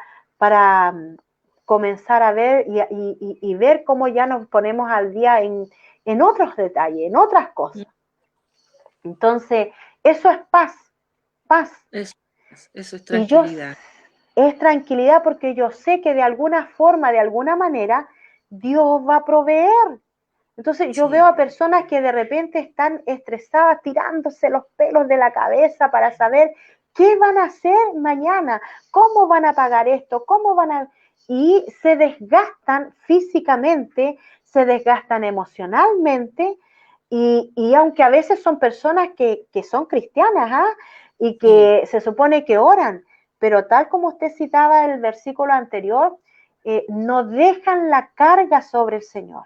comenzar a ver y ver cómo ya nos ponemos al día en otros detalles, en otras cosas. Entonces, eso es paz, paz. Eso es Y yo tranquilidad. es tranquilidad porque yo sé que de alguna forma, de alguna manera, Dios va a proveer. Entonces yo veo Sí, a personas que de repente están estresadas, tirándose los pelos de la cabeza para saber qué van a hacer mañana, cómo van a pagar esto, cómo van a... Y se desgastan físicamente, se desgastan emocionalmente, y aunque a veces son personas que son cristianas, ¿ah? Y sí, que se supone que oran, pero tal como usted citaba el versículo anterior, no dejan la carga sobre el Señor.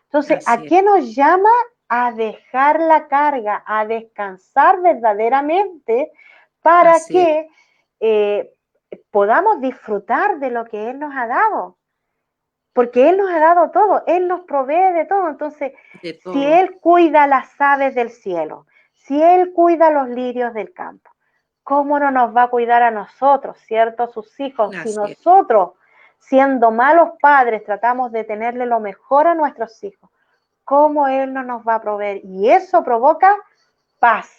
Entonces, ¿a así es, qué nos llama? A dejar la carga, a descansar verdaderamente para así es, que eh, podamos disfrutar de lo que Él nos ha dado. Porque Él nos ha dado todo, Él nos provee de todo. Entonces, de si todo. Él cuida las aves del cielo, si Él cuida los lirios del campo, ¿cómo no nos va a cuidar a nosotros, cierto? Sus hijos. Si Así es, nosotros, siendo malos padres, tratamos de tenerle lo mejor a nuestros hijos, ¿cómo Él no nos va a proveer? Y eso provoca paz.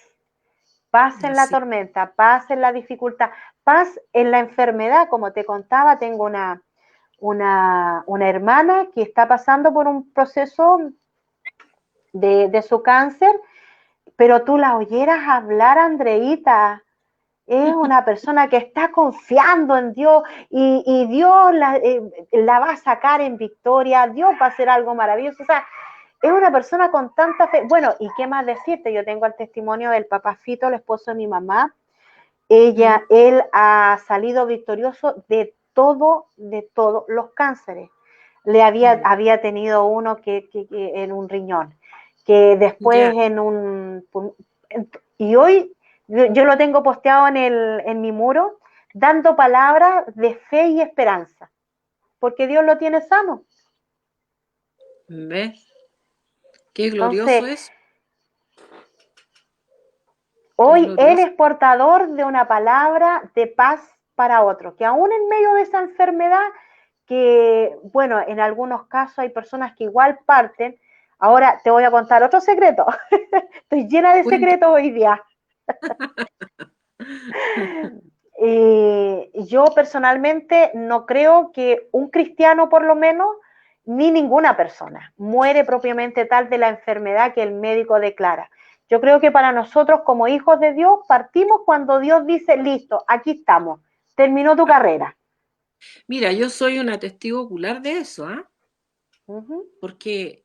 Paz en la así tormenta, paz en la dificultad, paz en la enfermedad. Como te contaba, tengo una hermana que está pasando por un proceso de su cáncer, pero tú la oyeras hablar, Andreita, es una persona que está confiando en Dios, y Dios la va a sacar en victoria, Dios va a hacer algo maravilloso. O sea, es una persona con tanta fe. Bueno, ¿y qué más decirte? Yo tengo el testimonio del papá Fito, el esposo de mi mamá. es. Él ha salido victorioso de todos los cánceres. Había tenido uno que en un riñón, que después Ya, y hoy yo lo tengo posteado en mi muro, dando palabras de fe y esperanza, porque Dios lo tiene sano. ¿ves? Qué glorioso Entonces, es, qué hoy Él glorioso. es portador de una palabra de paz para otros, que aún en medio de esa enfermedad, que bueno, en algunos casos hay personas que igual parten. Ahora te voy a contar otro secreto. Estoy llena de Cuenta. secretos hoy día. Yo personalmente no creo que un cristiano, por lo menos, ni ninguna persona, muere propiamente tal de la enfermedad que el médico declara. Yo creo que para nosotros como hijos de Dios partimos cuando Dios dice, listo, aquí estamos, terminó tu carrera. Mira, yo soy una testigo ocular de eso, ¿ah? Uh -huh. Porque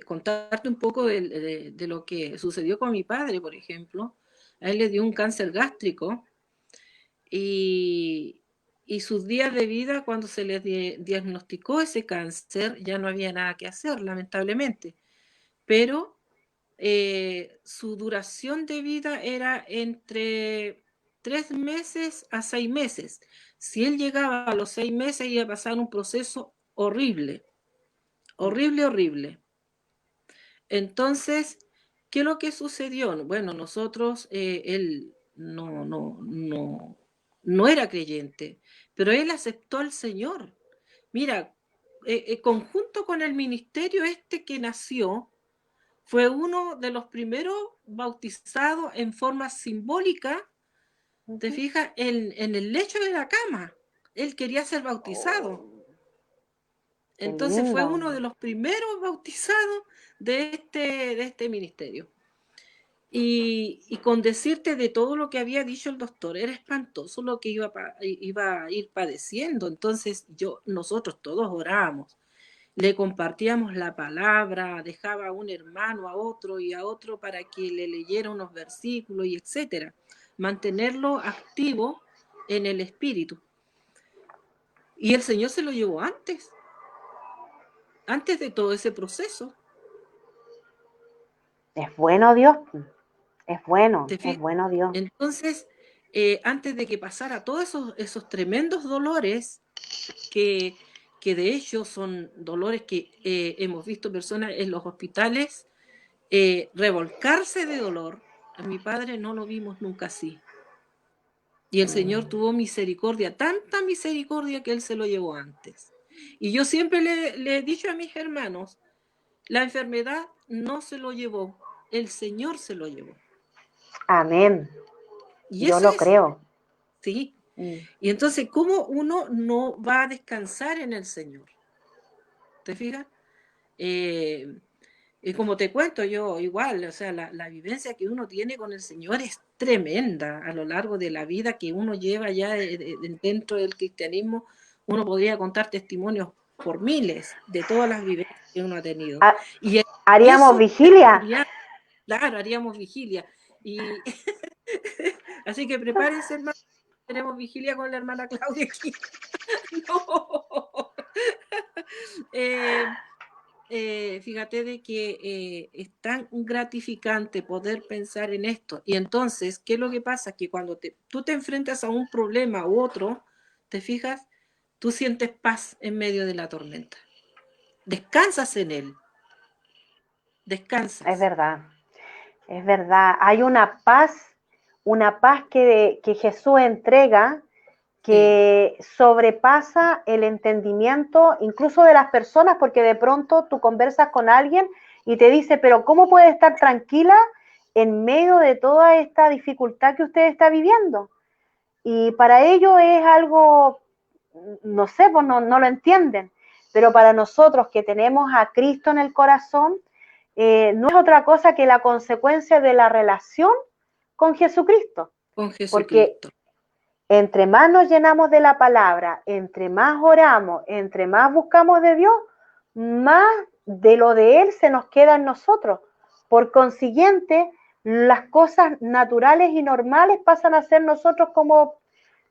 contarte un poco de lo que sucedió con mi padre, por ejemplo. A él le dio un cáncer gástrico y, y sus días de vida, cuando se le diagnosticó ese cáncer, ya no había nada que hacer, lamentablemente. Pero su duración de vida era entre 3 meses a 6 meses. Si él llegaba a los 6 meses, iba a pasar un proceso horrible, horrible. Entonces, ¿qué es lo que sucedió? Bueno, nosotros, él no era creyente, pero él aceptó al Señor. Mira, conjunto con el ministerio que nació, fue uno de los primeros bautizados en forma simbólica, ¿te fijas? En el lecho de la cama. Él quería ser bautizado. Entonces fue uno de los primeros bautizados de este ministerio. Y con decirte de todo lo que había dicho el doctor, era espantoso lo que iba a ir padeciendo. Entonces nosotros todos orábamos, le compartíamos la palabra, dejaba a un hermano a otro y a otro para que le leyera unos versículos y etcétera. Mantenerlo activo en el espíritu. Y el Señor se lo llevó antes de todo ese proceso. Es bueno Dios, es bueno Dios. Entonces, antes de que pasara todos esos tremendos dolores, que de hecho son dolores que hemos visto personas en los hospitales revolcarse de dolor, a mi padre no lo vimos nunca así. Y el Señor tuvo misericordia, tanta misericordia que Él se lo llevó antes. Y yo siempre le he dicho a mis hermanos, la enfermedad no se lo llevó, el Señor se lo llevó. Amén. Y yo lo creo. Sí. Y entonces, ¿cómo uno no va a descansar en el Señor? ¿Te fijas? Y como te cuento yo, igual, o sea, la vivencia que uno tiene con el Señor es tremenda a lo largo de la vida que uno lleva ya dentro del cristianismo. Uno podría contar testimonios por miles de todas las vivencias que uno ha tenido. Y haríamos vigilia. Claro, haríamos vigilia. Y así que prepárense, hermano. Tenemos vigilia con la hermana Claudia aquí. No. Fíjate de que es tan gratificante poder pensar en esto. Y entonces, ¿qué es lo que pasa? Que cuando tú te enfrentas a un problema u otro, ¿te fijas? Tú sientes paz en medio de la tormenta. Descansas en él. Descansas. Es verdad. Hay una paz que Jesús entrega que sobrepasa el entendimiento incluso de las personas, porque de pronto tú conversas con alguien y te dice, pero ¿cómo puede estar tranquila en medio de toda esta dificultad que usted está viviendo? Y para ellos es algo, no sé, pues no lo entienden, pero para nosotros que tenemos a Cristo en el corazón, no es otra cosa que la consecuencia de la relación con Jesucristo. Con Jesucristo. Porque entre más nos llenamos de la palabra, entre más oramos, entre más buscamos de Dios, más de lo de Él se nos queda en nosotros. Por consiguiente, las cosas naturales y normales pasan a ser nosotros como,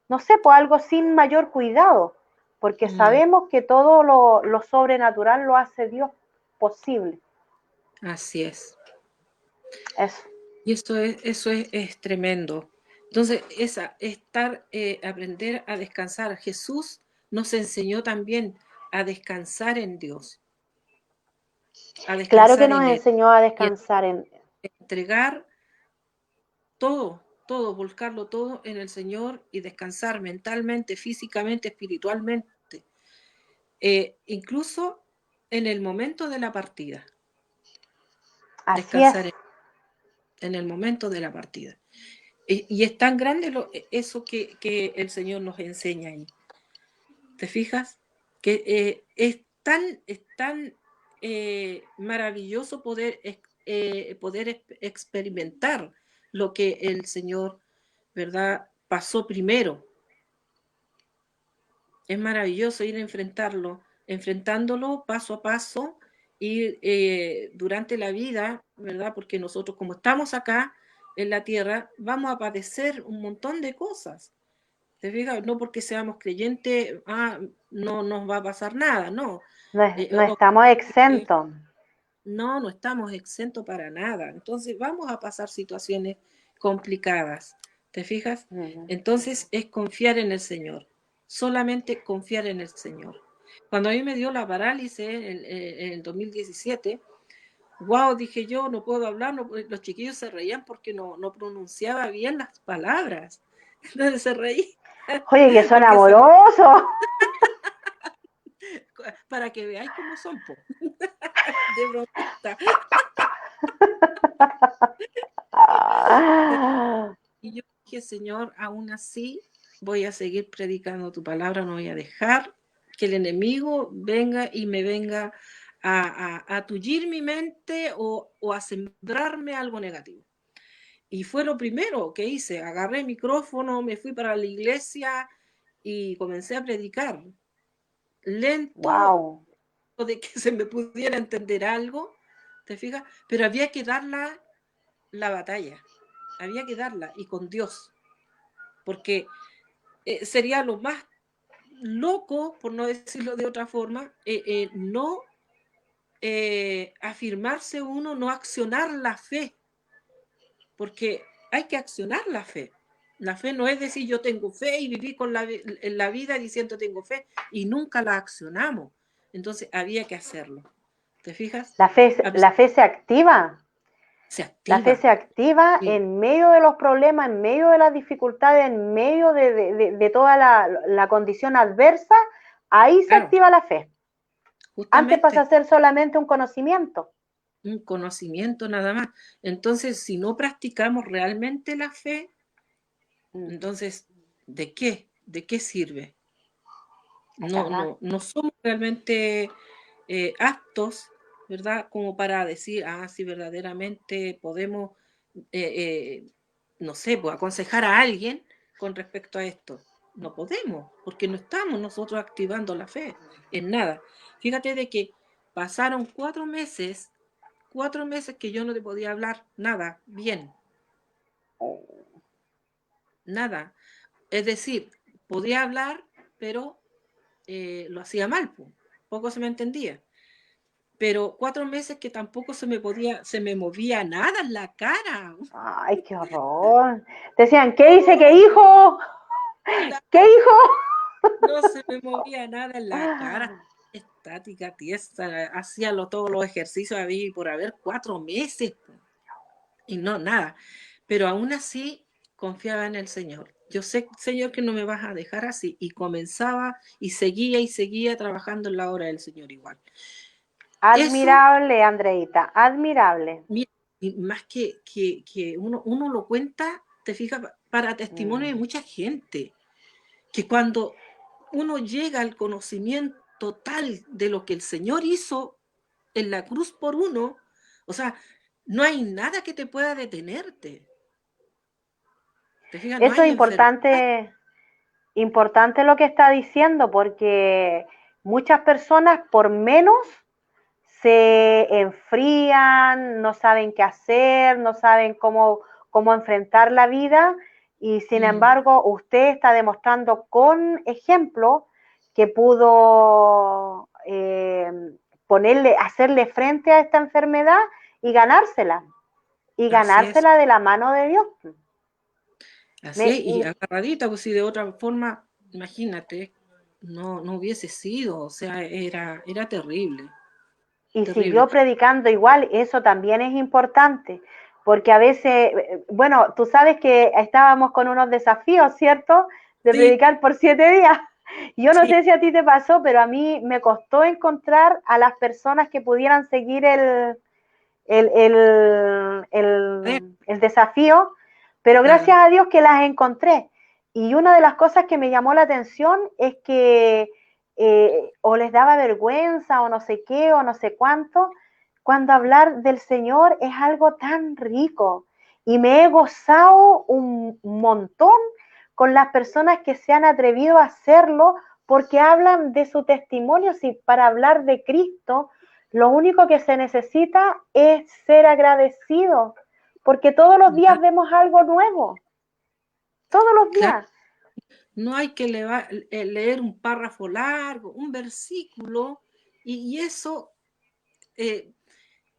no sé, pues algo sin mayor cuidado, porque sabemos que todo lo sobrenatural lo hace Dios posible. Así es. Eso. Y eso es tremendo. Entonces, aprender a descansar. Jesús nos enseñó también a descansar en Dios. Claro que nos enseñó a descansar en entregar todo, volcarlo todo en el Señor y descansar mentalmente, físicamente, espiritualmente. Incluso en el momento de la partida. Así descansar es. En el momento de la partida. Y es tan grande eso que el Señor nos enseña ahí. ¿Te fijas? Que es tan maravilloso poder experimentar lo que el Señor, ¿verdad?, pasó primero. Es maravilloso ir a enfrentándolo paso a paso y durante la vida, ¿verdad? Porque nosotros, como estamos acá en la tierra, vamos a padecer un montón de cosas. ¿Te fijas? No porque seamos creyentes, no nos va a pasar nada, no. No estamos exentos. no estamos exentos para nada. Entonces vamos a pasar situaciones complicadas. ¿Te fijas? Entonces es confiar en el Señor. Solamente confiar en el Señor. Cuando a mí me dio la parálisis en el 2017, wow, dije yo, no puedo hablar, los chiquillos se reían porque no pronunciaba bien las palabras. Entonces se reían. Oye, que son amorosos. Para que veáis cómo son, po. De bromista. Y yo dije, Señor, aún así voy a seguir predicando tu palabra, no voy a dejar que el enemigo venga y me venga a tullir mi mente o a sembrarme algo negativo. Y fue lo primero que hice, agarré el micrófono, me fui para la iglesia y comencé a predicar. Lento, Wow. de que se me pudiera entender algo, ¿te fijas? Pero había que dar la batalla, había que darla y con Dios, porque sería lo más loco, por no decirlo de otra forma, no afirmarse uno, no accionar la fe, porque hay que accionar la fe. La fe no es decir yo tengo fe y viví en la vida diciendo tengo fe y nunca la accionamos. Entonces había que hacerlo. ¿Te fijas? La fe se activa. Se activa. La fe se activa Sí. en medio de los problemas, en medio de las dificultades, en medio de toda la condición adversa. Ahí se activa la fe. Justamente. Antes pasa a ser solamente un conocimiento. Un conocimiento nada más. Entonces, si no practicamos realmente la fe, entonces, ¿de qué? ¿De qué sirve? No somos realmente aptos, ¿verdad? Como para decir, si verdaderamente podemos, no sé, pues aconsejar a alguien con respecto a esto. No podemos, porque no estamos nosotros activando la fe en nada. Fíjate de que pasaron 4 meses que yo no te podía hablar nada bien. Nada. Es decir, podía hablar, pero lo hacía mal, poco se me entendía. Pero 4 meses que tampoco se me movía nada en la cara. Ay, qué horror. Decían, ¿qué dice? ¿Qué hijo? ¿Qué hijo? No se me movía nada en la cara. Estática, tiesa, hacía todos los ejercicios había por haber 4 meses. Y no, nada. Pero aún así confiaba en el Señor. Yo sé, Señor, que no me vas a dejar así. Y comenzaba y seguía trabajando en la obra del Señor igual. Admirable, eso, Andreita, admirable. Mira, más que uno lo cuenta, te fijas, para testimonio de mucha gente, que cuando uno llega al conocimiento total de lo que el Señor hizo en la cruz por uno, o sea, no hay nada que te pueda detenerte. ¿Te fijas? No Eso hay es importante lo que está diciendo, porque muchas personas por menos se enfrían, no saben qué hacer, no saben cómo enfrentar la vida, y sin embargo usted está demostrando con ejemplo que pudo hacerle frente a esta enfermedad y ganársela de la mano de Dios. Así es, y agarradita, pues si de otra forma, imagínate, no hubiese sido, o sea, era terrible. Y terrible. Siguió predicando igual, eso también es importante, porque a veces, bueno, tú sabes que estábamos con unos desafíos, ¿cierto? De predicar por 7 días. Yo no sé si a ti te pasó, pero a mí me costó encontrar a las personas que pudieran seguir el desafío, pero gracias a Dios que las encontré. Y una de las cosas que me llamó la atención es que o les daba vergüenza o no sé qué o no sé cuánto, cuando hablar del Señor es algo tan rico. Y me he gozado un montón con las personas que se han atrevido a hacerlo, porque hablan de su testimonio. Si para hablar de Cristo lo único que se necesita es ser agradecido, porque todos los días vemos algo nuevo. Todos los días. No hay que leer un párrafo largo, un versículo, y eso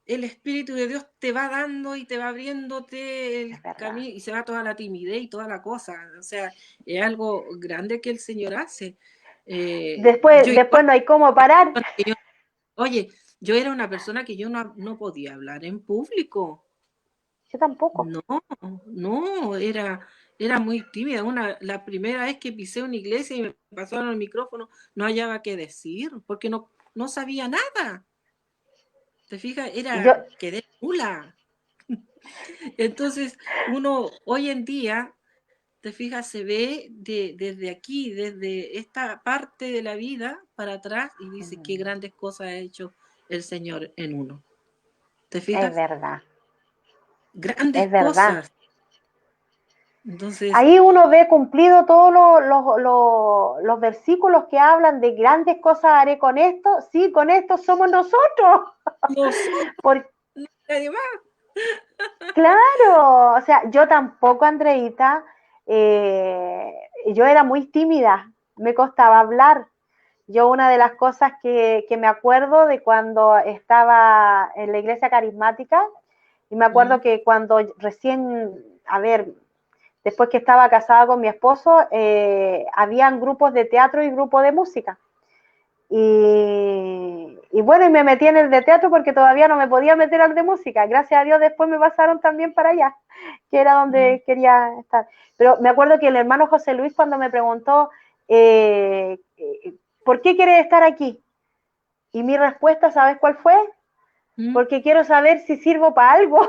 el Espíritu de Dios te va dando y te va abriéndote el Es verdad. camino y se va toda la timidez y toda la cosa. O sea, es algo grande que el Señor hace. Después, Yo igual, después no hay cómo parar. oye, yo era una persona que yo no podía hablar en público. Yo tampoco. No, no, era muy tímida. La primera vez que pisé una iglesia y me pasaron el micrófono, no hallaba qué decir, porque no sabía nada. ¿Te fijas? Yo, Quedé nula. Entonces, uno hoy en día, te fijas, se ve desde aquí, desde esta parte de la vida para atrás y dice qué grandes cosas ha hecho el Señor en uno. ¿Te es fijas? verdad, Grandes es verdad. cosas. Entonces, Ahí uno ve cumplido todos los versículos que hablan de grandes cosas haré con esto. Sí, con esto somos nosotros. nosotros, Por, nadie más. claro, o sea, yo tampoco, Andreita, yo era muy tímida, me costaba hablar. Yo una de las cosas que me acuerdo de cuando estaba en la iglesia carismática, y me acuerdo que cuando recién, a ver, después que estaba casada con mi esposo, habían grupos de teatro y grupos de música. Y bueno, y me metí en el de teatro porque todavía no me podía meter al de música. Gracias a Dios después me pasaron también para allá, que era donde quería estar. Pero me acuerdo que el hermano José Luis cuando me preguntó, ¿por qué quieres estar aquí? Y mi respuesta, ¿sabes cuál fue? Porque quiero saber si sirvo para algo.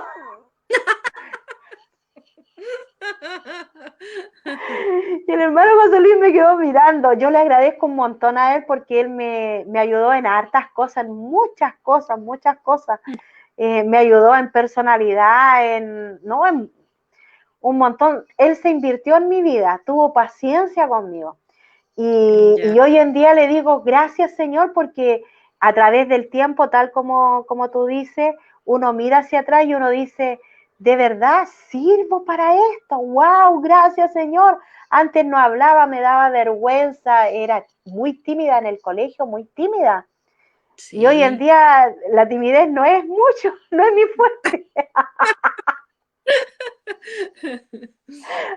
Y el hermano José Luis me quedó mirando. Yo le agradezco un montón a él porque él me ayudó en hartas cosas, en muchas cosas, muchas cosas. Me ayudó en personalidad, en un montón. Él se invirtió en mi vida, tuvo paciencia conmigo. Y hoy en día le digo gracias, Señor, porque a través del tiempo, tal como tú dices, uno mira hacia atrás y uno dice, de verdad sirvo para esto, wow, gracias, Señor. Antes no hablaba, me daba vergüenza, era muy tímida en el colegio, muy tímida. Sí. Y hoy en día la timidez no es mucho, no es mi fuerte.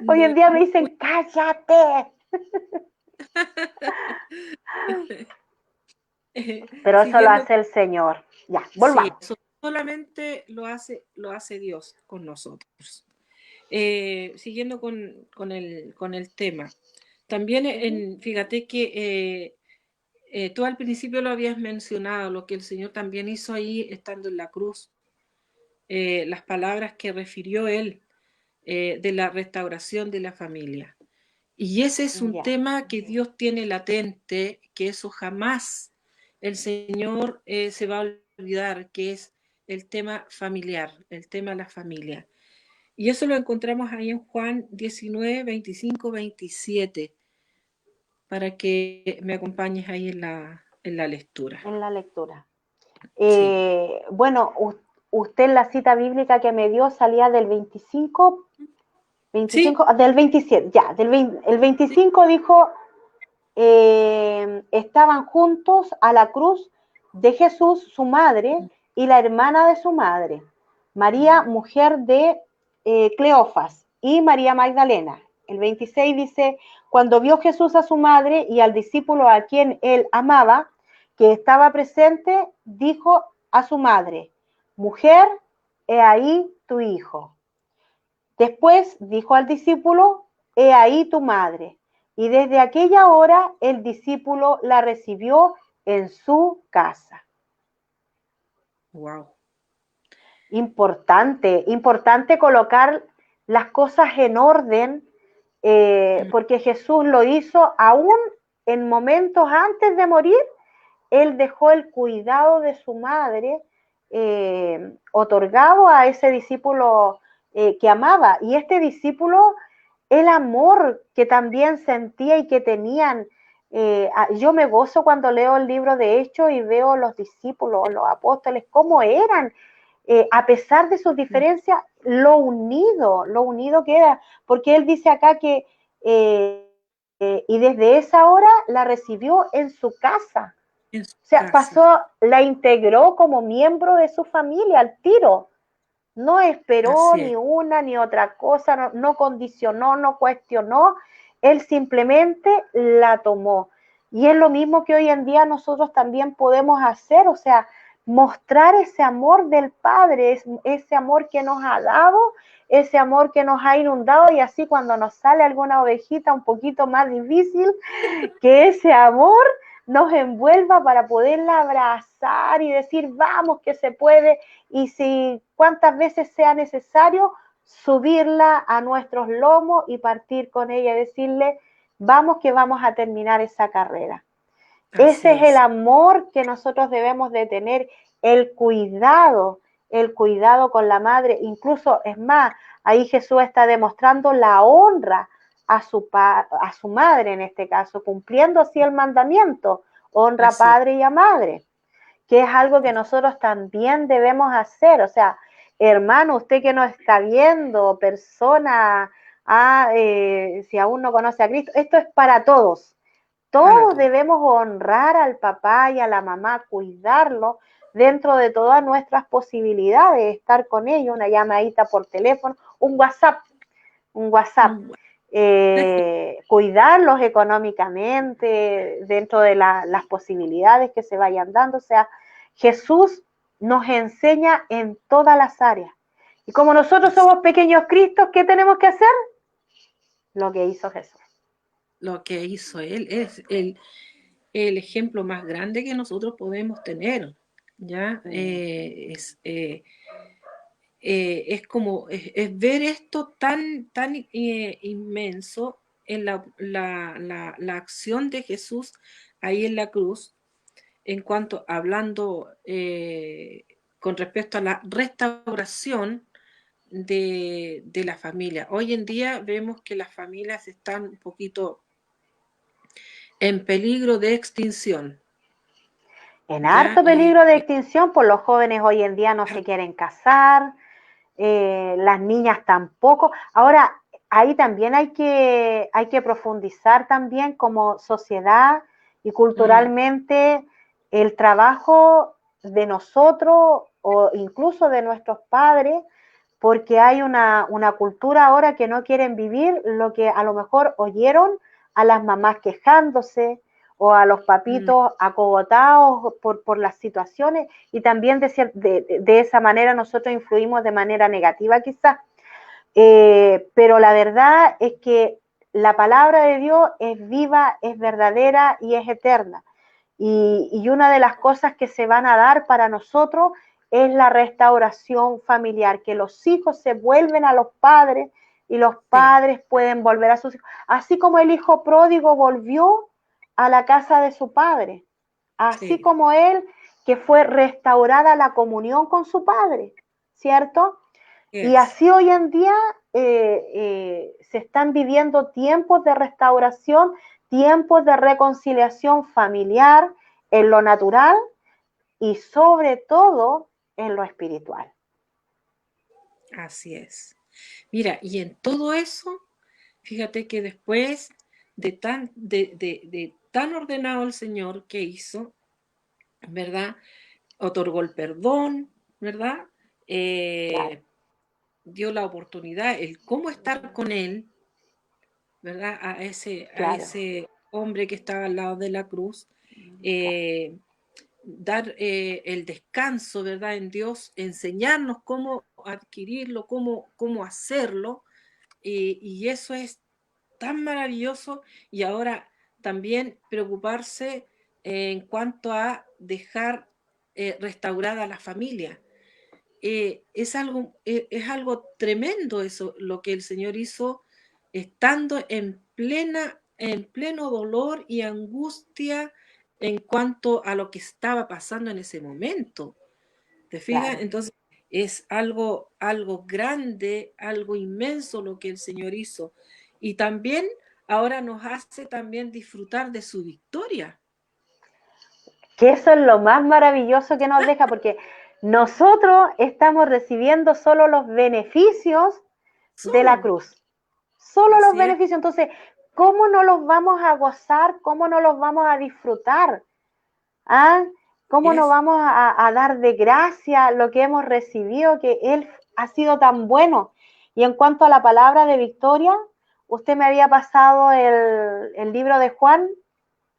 Hoy en día me dicen, cállate. Pero eso lo hace el Señor. Ya, volvamos. Sí, eso solamente lo hace Dios con nosotros. Siguiendo con el tema. También, fíjate que tú al principio lo habías mencionado, lo que el Señor también hizo ahí estando en la cruz, las palabras que refirió Él de la restauración de la familia. Y ese es un tema que Dios tiene latente, que eso jamás el Señor se va a olvidar, que es el tema familiar, el tema de la familia. Y eso lo encontramos ahí en Juan 19, 25, 27, para que me acompañes ahí en la lectura. En la lectura. Sí. Bueno, usted en la cita bíblica que me dio salía del 25, Sí. del 27, ya, el 25 dijo, estaban juntos a la cruz de Jesús, su madre, y la hermana de su madre, María, mujer de Cleofas, y María Magdalena. El 26 dice, cuando vio Jesús a su madre y al discípulo a quien él amaba, que estaba presente, dijo a su madre, mujer, he ahí tu hijo. Después dijo al discípulo, he ahí tu madre. Y desde aquella hora el discípulo la recibió en su casa. Wow. Importante colocar las cosas en orden, porque Jesús lo hizo aún en momentos antes de morir. Él dejó el cuidado de su madre otorgado a ese discípulo que amaba. Y este discípulo, el amor que también sentía y que tenían, yo me gozo cuando leo el libro de Hechos y veo los discípulos, los apóstoles, cómo eran, a pesar de sus diferencias, lo unido que era, porque él dice acá que, y desde esa hora la recibió en su casa. en su O sea, casa. pasó, la integró como miembro de su familia al tiro. No esperó Así ni es, una ni otra cosa, no condicionó, no cuestionó, él simplemente la tomó. Y es lo mismo que hoy en día nosotros también podemos hacer, o sea, mostrar ese amor del Padre, ese amor que nos ha dado, ese amor que nos ha inundado, y así cuando nos sale alguna ovejita un poquito más difícil, que ese amor nos envuelva para poderla abrazar y decir, vamos que se puede, y si cuantas veces sea necesario, subirla a nuestros lomos y partir con ella y decirle, vamos que vamos a terminar esa carrera. Ese así es el es. amor que nosotros debemos de tener, el cuidado con la madre. Incluso, es más, ahí Jesús está demostrando la honra a su madre en este caso, cumpliendo así el mandamiento, honra a Así, padre y a madre, que es algo que nosotros también debemos hacer. O sea, hermano, usted que nos está viendo, persona, si aún no conoce a Cristo, esto es para todos. para Todos todo. debemos honrar al papá y a la mamá, cuidarlo dentro de todas nuestras posibilidades, estar con ellos, una llamadita por teléfono, un WhatsApp, Un buen- cuidarlos económicamente dentro de las posibilidades que se vayan dando. O sea, Jesús nos enseña en todas las áreas. Y como nosotros Así. somos pequeños Cristos, ¿qué tenemos que hacer? Lo que hizo Jesús. Lo que hizo él es el ejemplo más grande que nosotros podemos tener. ¿Ya? Mm. Es como es ver esto tan inmenso en la acción de Jesús ahí en la cruz, en cuanto hablando con respecto a la restauración de la familia. Hoy en día vemos que las familias están un poquito en peligro de extinción, En ¿ya? harto peligro de extinción, pues los jóvenes hoy en día no se quieren casar, las niñas tampoco. Ahora, ahí también hay que profundizar también como sociedad y Mm, culturalmente el trabajo de nosotros o incluso de nuestros padres, porque hay una cultura ahora que no quieren vivir lo que a lo mejor oyeron a las mamás quejándose o a los mm, papitos acogotados por las situaciones, y también de esa manera nosotros influimos de manera negativa quizás. Pero la verdad es que la palabra de Dios es viva, es verdadera y es eterna. Y una de las cosas que se van a dar para nosotros es la restauración familiar, que los hijos se vuelven a los padres y los sí, padres pueden volver a sus hijos. Así como el hijo pródigo volvió a la casa de su padre, así sí, como él, que fue restaurada la comunión con su padre, ¿cierto? Y es, así hoy en día se están viviendo tiempos de restauración, tiempos de reconciliación familiar en lo natural y sobre todo en lo espiritual. así es. Mira, y en todo eso, fíjate que después de tan ordenado el Señor que hizo, ¿verdad? Otorgó el perdón, ¿verdad? Claro, Eh, dio la oportunidad, el cómo estar con Él, ¿verdad? A claro, ese hombre que estaba al lado de la cruz, claro. eh, dar el descanso, ¿verdad? En Dios, enseñarnos cómo adquirirlo, cómo hacerlo, y eso es tan maravilloso. Y ahora también preocuparse en cuanto a dejar restaurada la familia. Es algo tremendo eso, lo que el Señor hizo estando en pleno dolor y angustia en cuanto a lo que estaba pasando en ese momento. ¿Te fijas? Claro. Entonces, es algo grande, algo inmenso lo que el Señor hizo. Y también ahora nos hace también disfrutar de su victoria. Que eso es lo más maravilloso que nos deja, porque nosotros estamos recibiendo solo los beneficios de la Solo. cruz, solo los Así es. beneficios. Entonces, ¿cómo no los vamos a gozar? ¿Cómo no los vamos a disfrutar? ¿Ah? ¿Cómo no es, vamos a dar de gracia lo que hemos recibido, que Él ha sido tan bueno? Y en cuanto a la palabra de victoria, usted me había pasado el libro de Juan,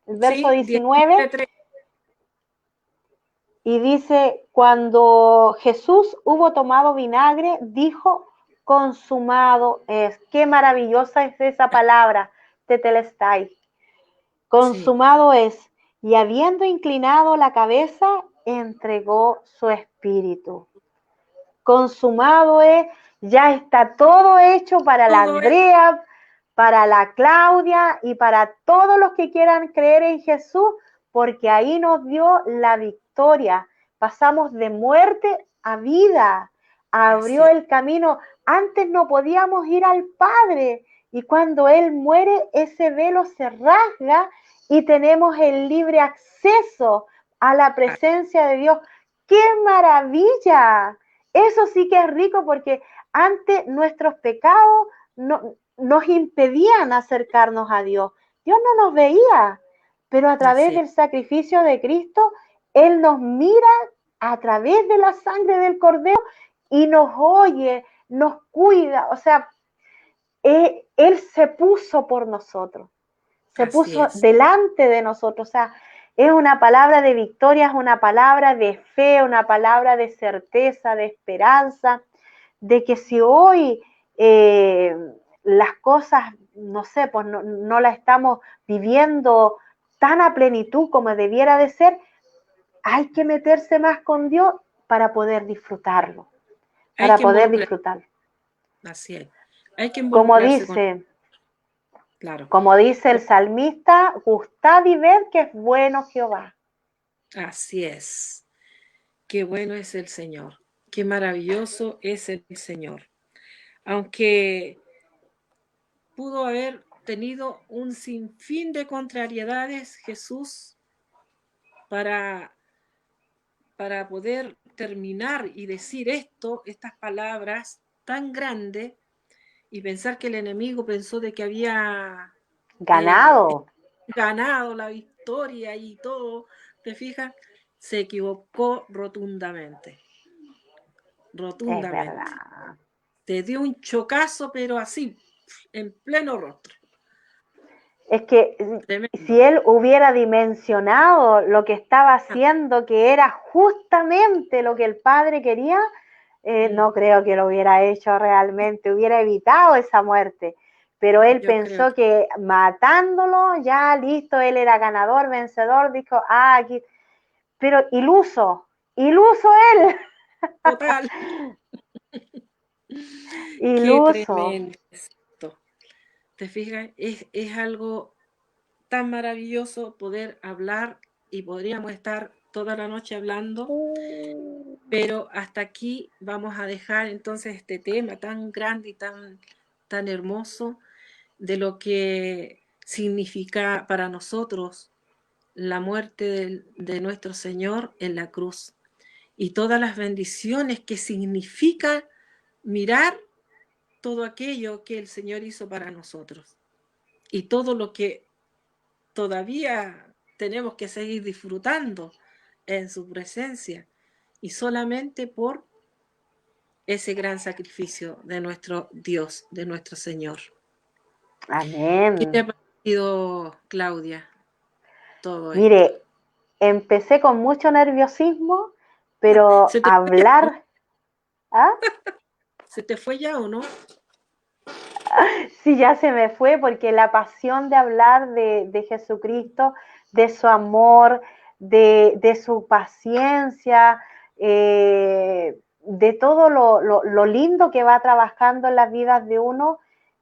el verso sí, 19, 19:3. y dice, cuando Jesús hubo tomado vinagre, dijo, consumado es. Qué maravillosa es esa palabra, tetelestai. Sí, Consumado es. Y habiendo inclinado la cabeza, entregó su espíritu. Consumado es, ya está todo hecho para la todo es Andrea, para la Claudia y para todos los que quieran creer en Jesús, porque ahí nos dio la victoria. Pasamos de muerte a vida, abrió así, el camino. Antes no podíamos ir al Padre y cuando Él muere, ese velo se rasga y tenemos el libre acceso a la presencia de Dios. ¡Qué maravilla! Eso sí que es rico porque antes nuestros pecados nos impedían acercarnos a Dios. Dios no nos veía, pero a través así es, del sacrificio de Cristo, Él nos mira a través de la sangre del Cordero y nos oye, nos cuida. O sea, Él se puso por nosotros, se así puso es. delante de nosotros. O sea, es una palabra de victoria, es una palabra de fe, una palabra de certeza, de esperanza, de que si hoy las cosas, no sé, pues no las estamos viviendo tan a plenitud como debiera de ser, hay que meterse más con Dios para poder disfrutarlo, Hay para que poder involucrar, disfrutarlo. así es. Hay que Como involucrarse con, dice, claro, como dice el salmista, gustad y ved que es bueno Jehová. así es. Qué bueno es el Señor, qué maravilloso es el Señor. Aunque pudo haber tenido un sinfín de contrariedades, Jesús, para, para poder terminar y decir estas palabras tan grandes, y pensar que el enemigo pensó de que había Ganado, ganado la victoria y todo, ¿te fijas? Se equivocó rotundamente, es rotundamente. verdad. Te dio un chocazo, pero así, en pleno rostro. Es que Tremendo. si él hubiera dimensionado lo que estaba haciendo, que era justamente lo que el padre quería, no creo que lo hubiera hecho realmente, hubiera evitado esa muerte. Pero él Yo creo pensó que matándolo, ya listo, él era ganador, vencedor, dijo, aquí, pero iluso, iluso él, total. Qué iluso. tremendo esto. ¿Te fijas? Es algo tan maravilloso poder hablar y podríamos estar toda la noche hablando, pero hasta aquí vamos a dejar entonces este tema tan grande y tan hermoso de lo que significa para nosotros la muerte de nuestro Señor en la cruz y todas las bendiciones que significa mirar todo aquello que el Señor hizo para nosotros y todo lo que todavía tenemos que seguir disfrutando en su presencia y solamente por ese gran sacrificio de nuestro Dios, de nuestro Señor. ¿Qué te Amén. ha parecido, Claudia, todo esto? Mire, empecé con mucho nerviosismo, pero ¿Se te fue ya, no? hablar, ¿ah? ¿Se te fue ya o no? Sí, ya se me fue porque la pasión de hablar de Jesucristo, de su amor, de su paciencia, de todo lo lindo que va trabajando en las vidas de uno,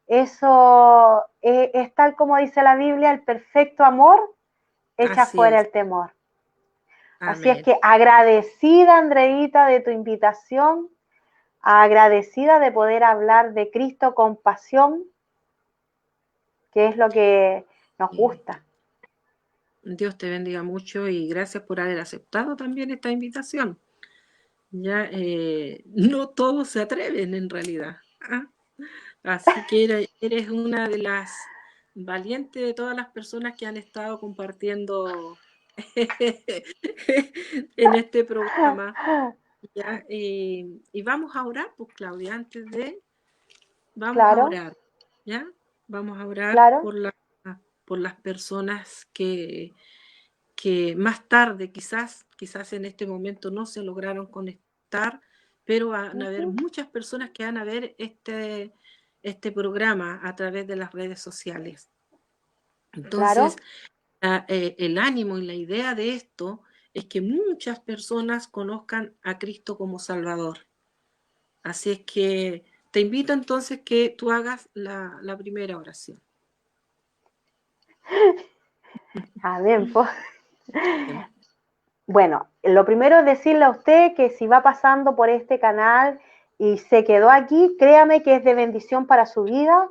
eso es tal como dice la Biblia, el perfecto amor echa Así fuera es. el temor. Así es Amén. que agradecida, Andreita, de tu invitación, agradecida de poder hablar de Cristo con pasión, que es lo que nos gusta. Dios te bendiga mucho y gracias por haber aceptado también esta invitación. Ya no todos se atreven en realidad. ¿Ah? Así que eres una de las valientes de todas las personas que han estado compartiendo en este programa. ¿Ya? Y vamos a orar, pues Claudia, vamos a Claro, orar, ¿ya? Vamos a orar claro. por las personas que más tarde, quizás en este momento no se lograron conectar, pero van a haber muchas personas que van a ver este programa a través de las redes sociales. Entonces, Claro. el ánimo y la idea de esto es que muchas personas conozcan a Cristo como Salvador. Así es que te invito entonces que tú hagas la primera oración. Amén. Bueno, lo primero es decirle a usted que si va pasando por este canal y se quedó aquí, créame que es de bendición para su vida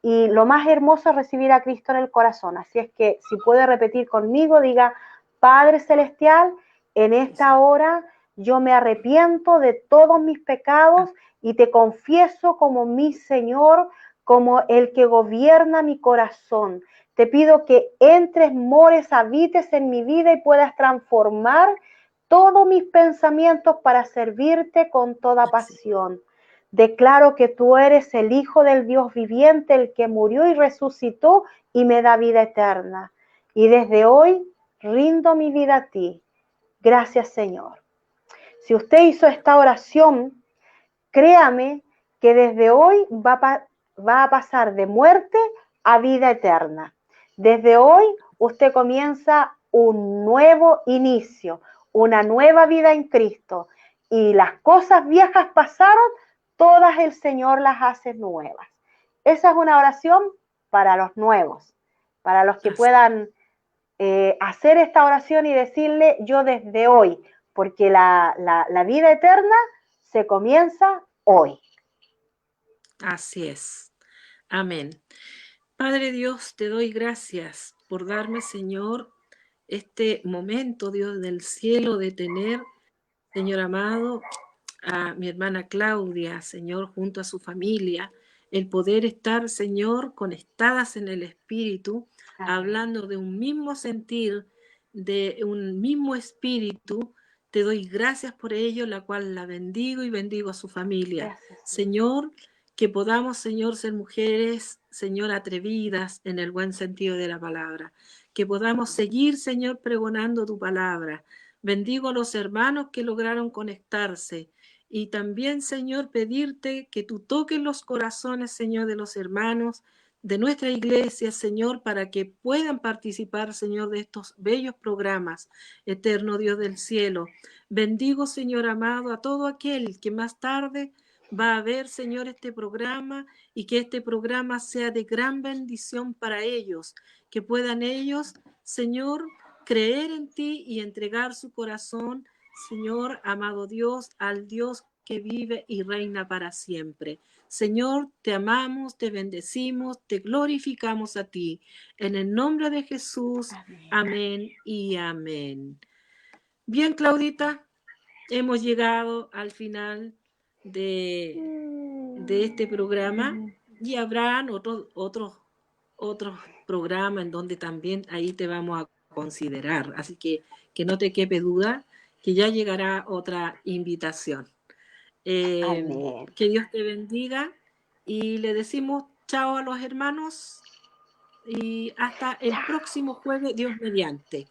y lo más hermoso es recibir a Cristo en el corazón. Así es que si puede repetir conmigo, diga, Padre Celestial, en esta hora yo me arrepiento de todos mis pecados y te confieso como mi Señor, como el que gobierna mi corazón. Te pido que entres, mores, habites en mi vida y puedas transformar todos mis pensamientos para servirte con toda pasión. Declaro que tú eres el Hijo del Dios viviente, el que murió y resucitó y me da vida eterna. Y desde hoy rindo mi vida a ti. Gracias, Señor. Si usted hizo esta oración, créame que desde hoy va a pasar de muerte a vida eterna. Desde hoy usted comienza un nuevo inicio, una nueva vida en Cristo. Y las cosas viejas pasaron, todas el Señor las hace nuevas. Esa es una oración para los nuevos, para los que puedan hacer esta oración y decirle yo desde hoy, porque la vida eterna se comienza hoy. Así es. Amén. Padre Dios, te doy gracias por darme, Señor, este momento, Dios del cielo, de tener, Señor amado, a mi hermana Claudia, Señor, junto a su familia, el poder estar, Señor, conectadas en el Espíritu, hablando de un mismo sentir, de un mismo espíritu. Te doy gracias por ello, la cual la bendigo y bendigo a su familia. Gracias, Señor, que podamos, Señor, ser mujeres, Señor, atrevidas en el buen sentido de la palabra. Que podamos seguir, Señor, pregonando tu palabra. Bendigo a los hermanos que lograron conectarse. Y también, Señor, pedirte que tú toques los corazones, Señor, de los hermanos de nuestra iglesia, Señor, para que puedan participar, Señor, de estos bellos programas, eterno Dios del cielo. Bendigo, Señor amado, a todo aquel que más tarde va a ver, Señor, este programa y que este programa sea de gran bendición para ellos, que puedan ellos, Señor, creer en ti y entregar su corazón, Señor, amado Dios, al Dios que vive y reina para siempre. Señor, te amamos, te bendecimos, te glorificamos a ti. En el nombre de Jesús, amén y amén. Bien, Claudita, hemos llegado al final de este programa y habrán otros programas en donde también ahí te vamos a considerar. Así que no te quepe duda que ya llegará otra invitación. Que Dios te bendiga y le decimos chao a los hermanos y hasta el próximo jueves, Dios mediante.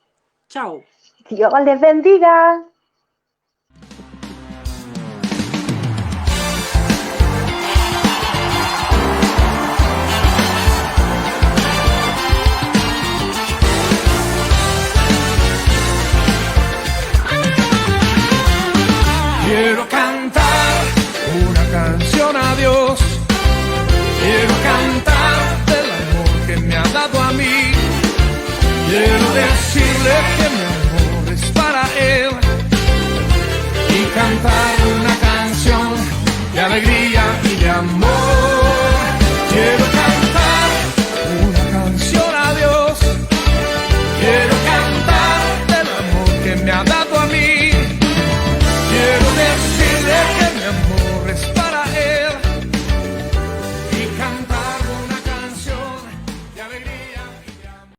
Chao. Dios les bendiga.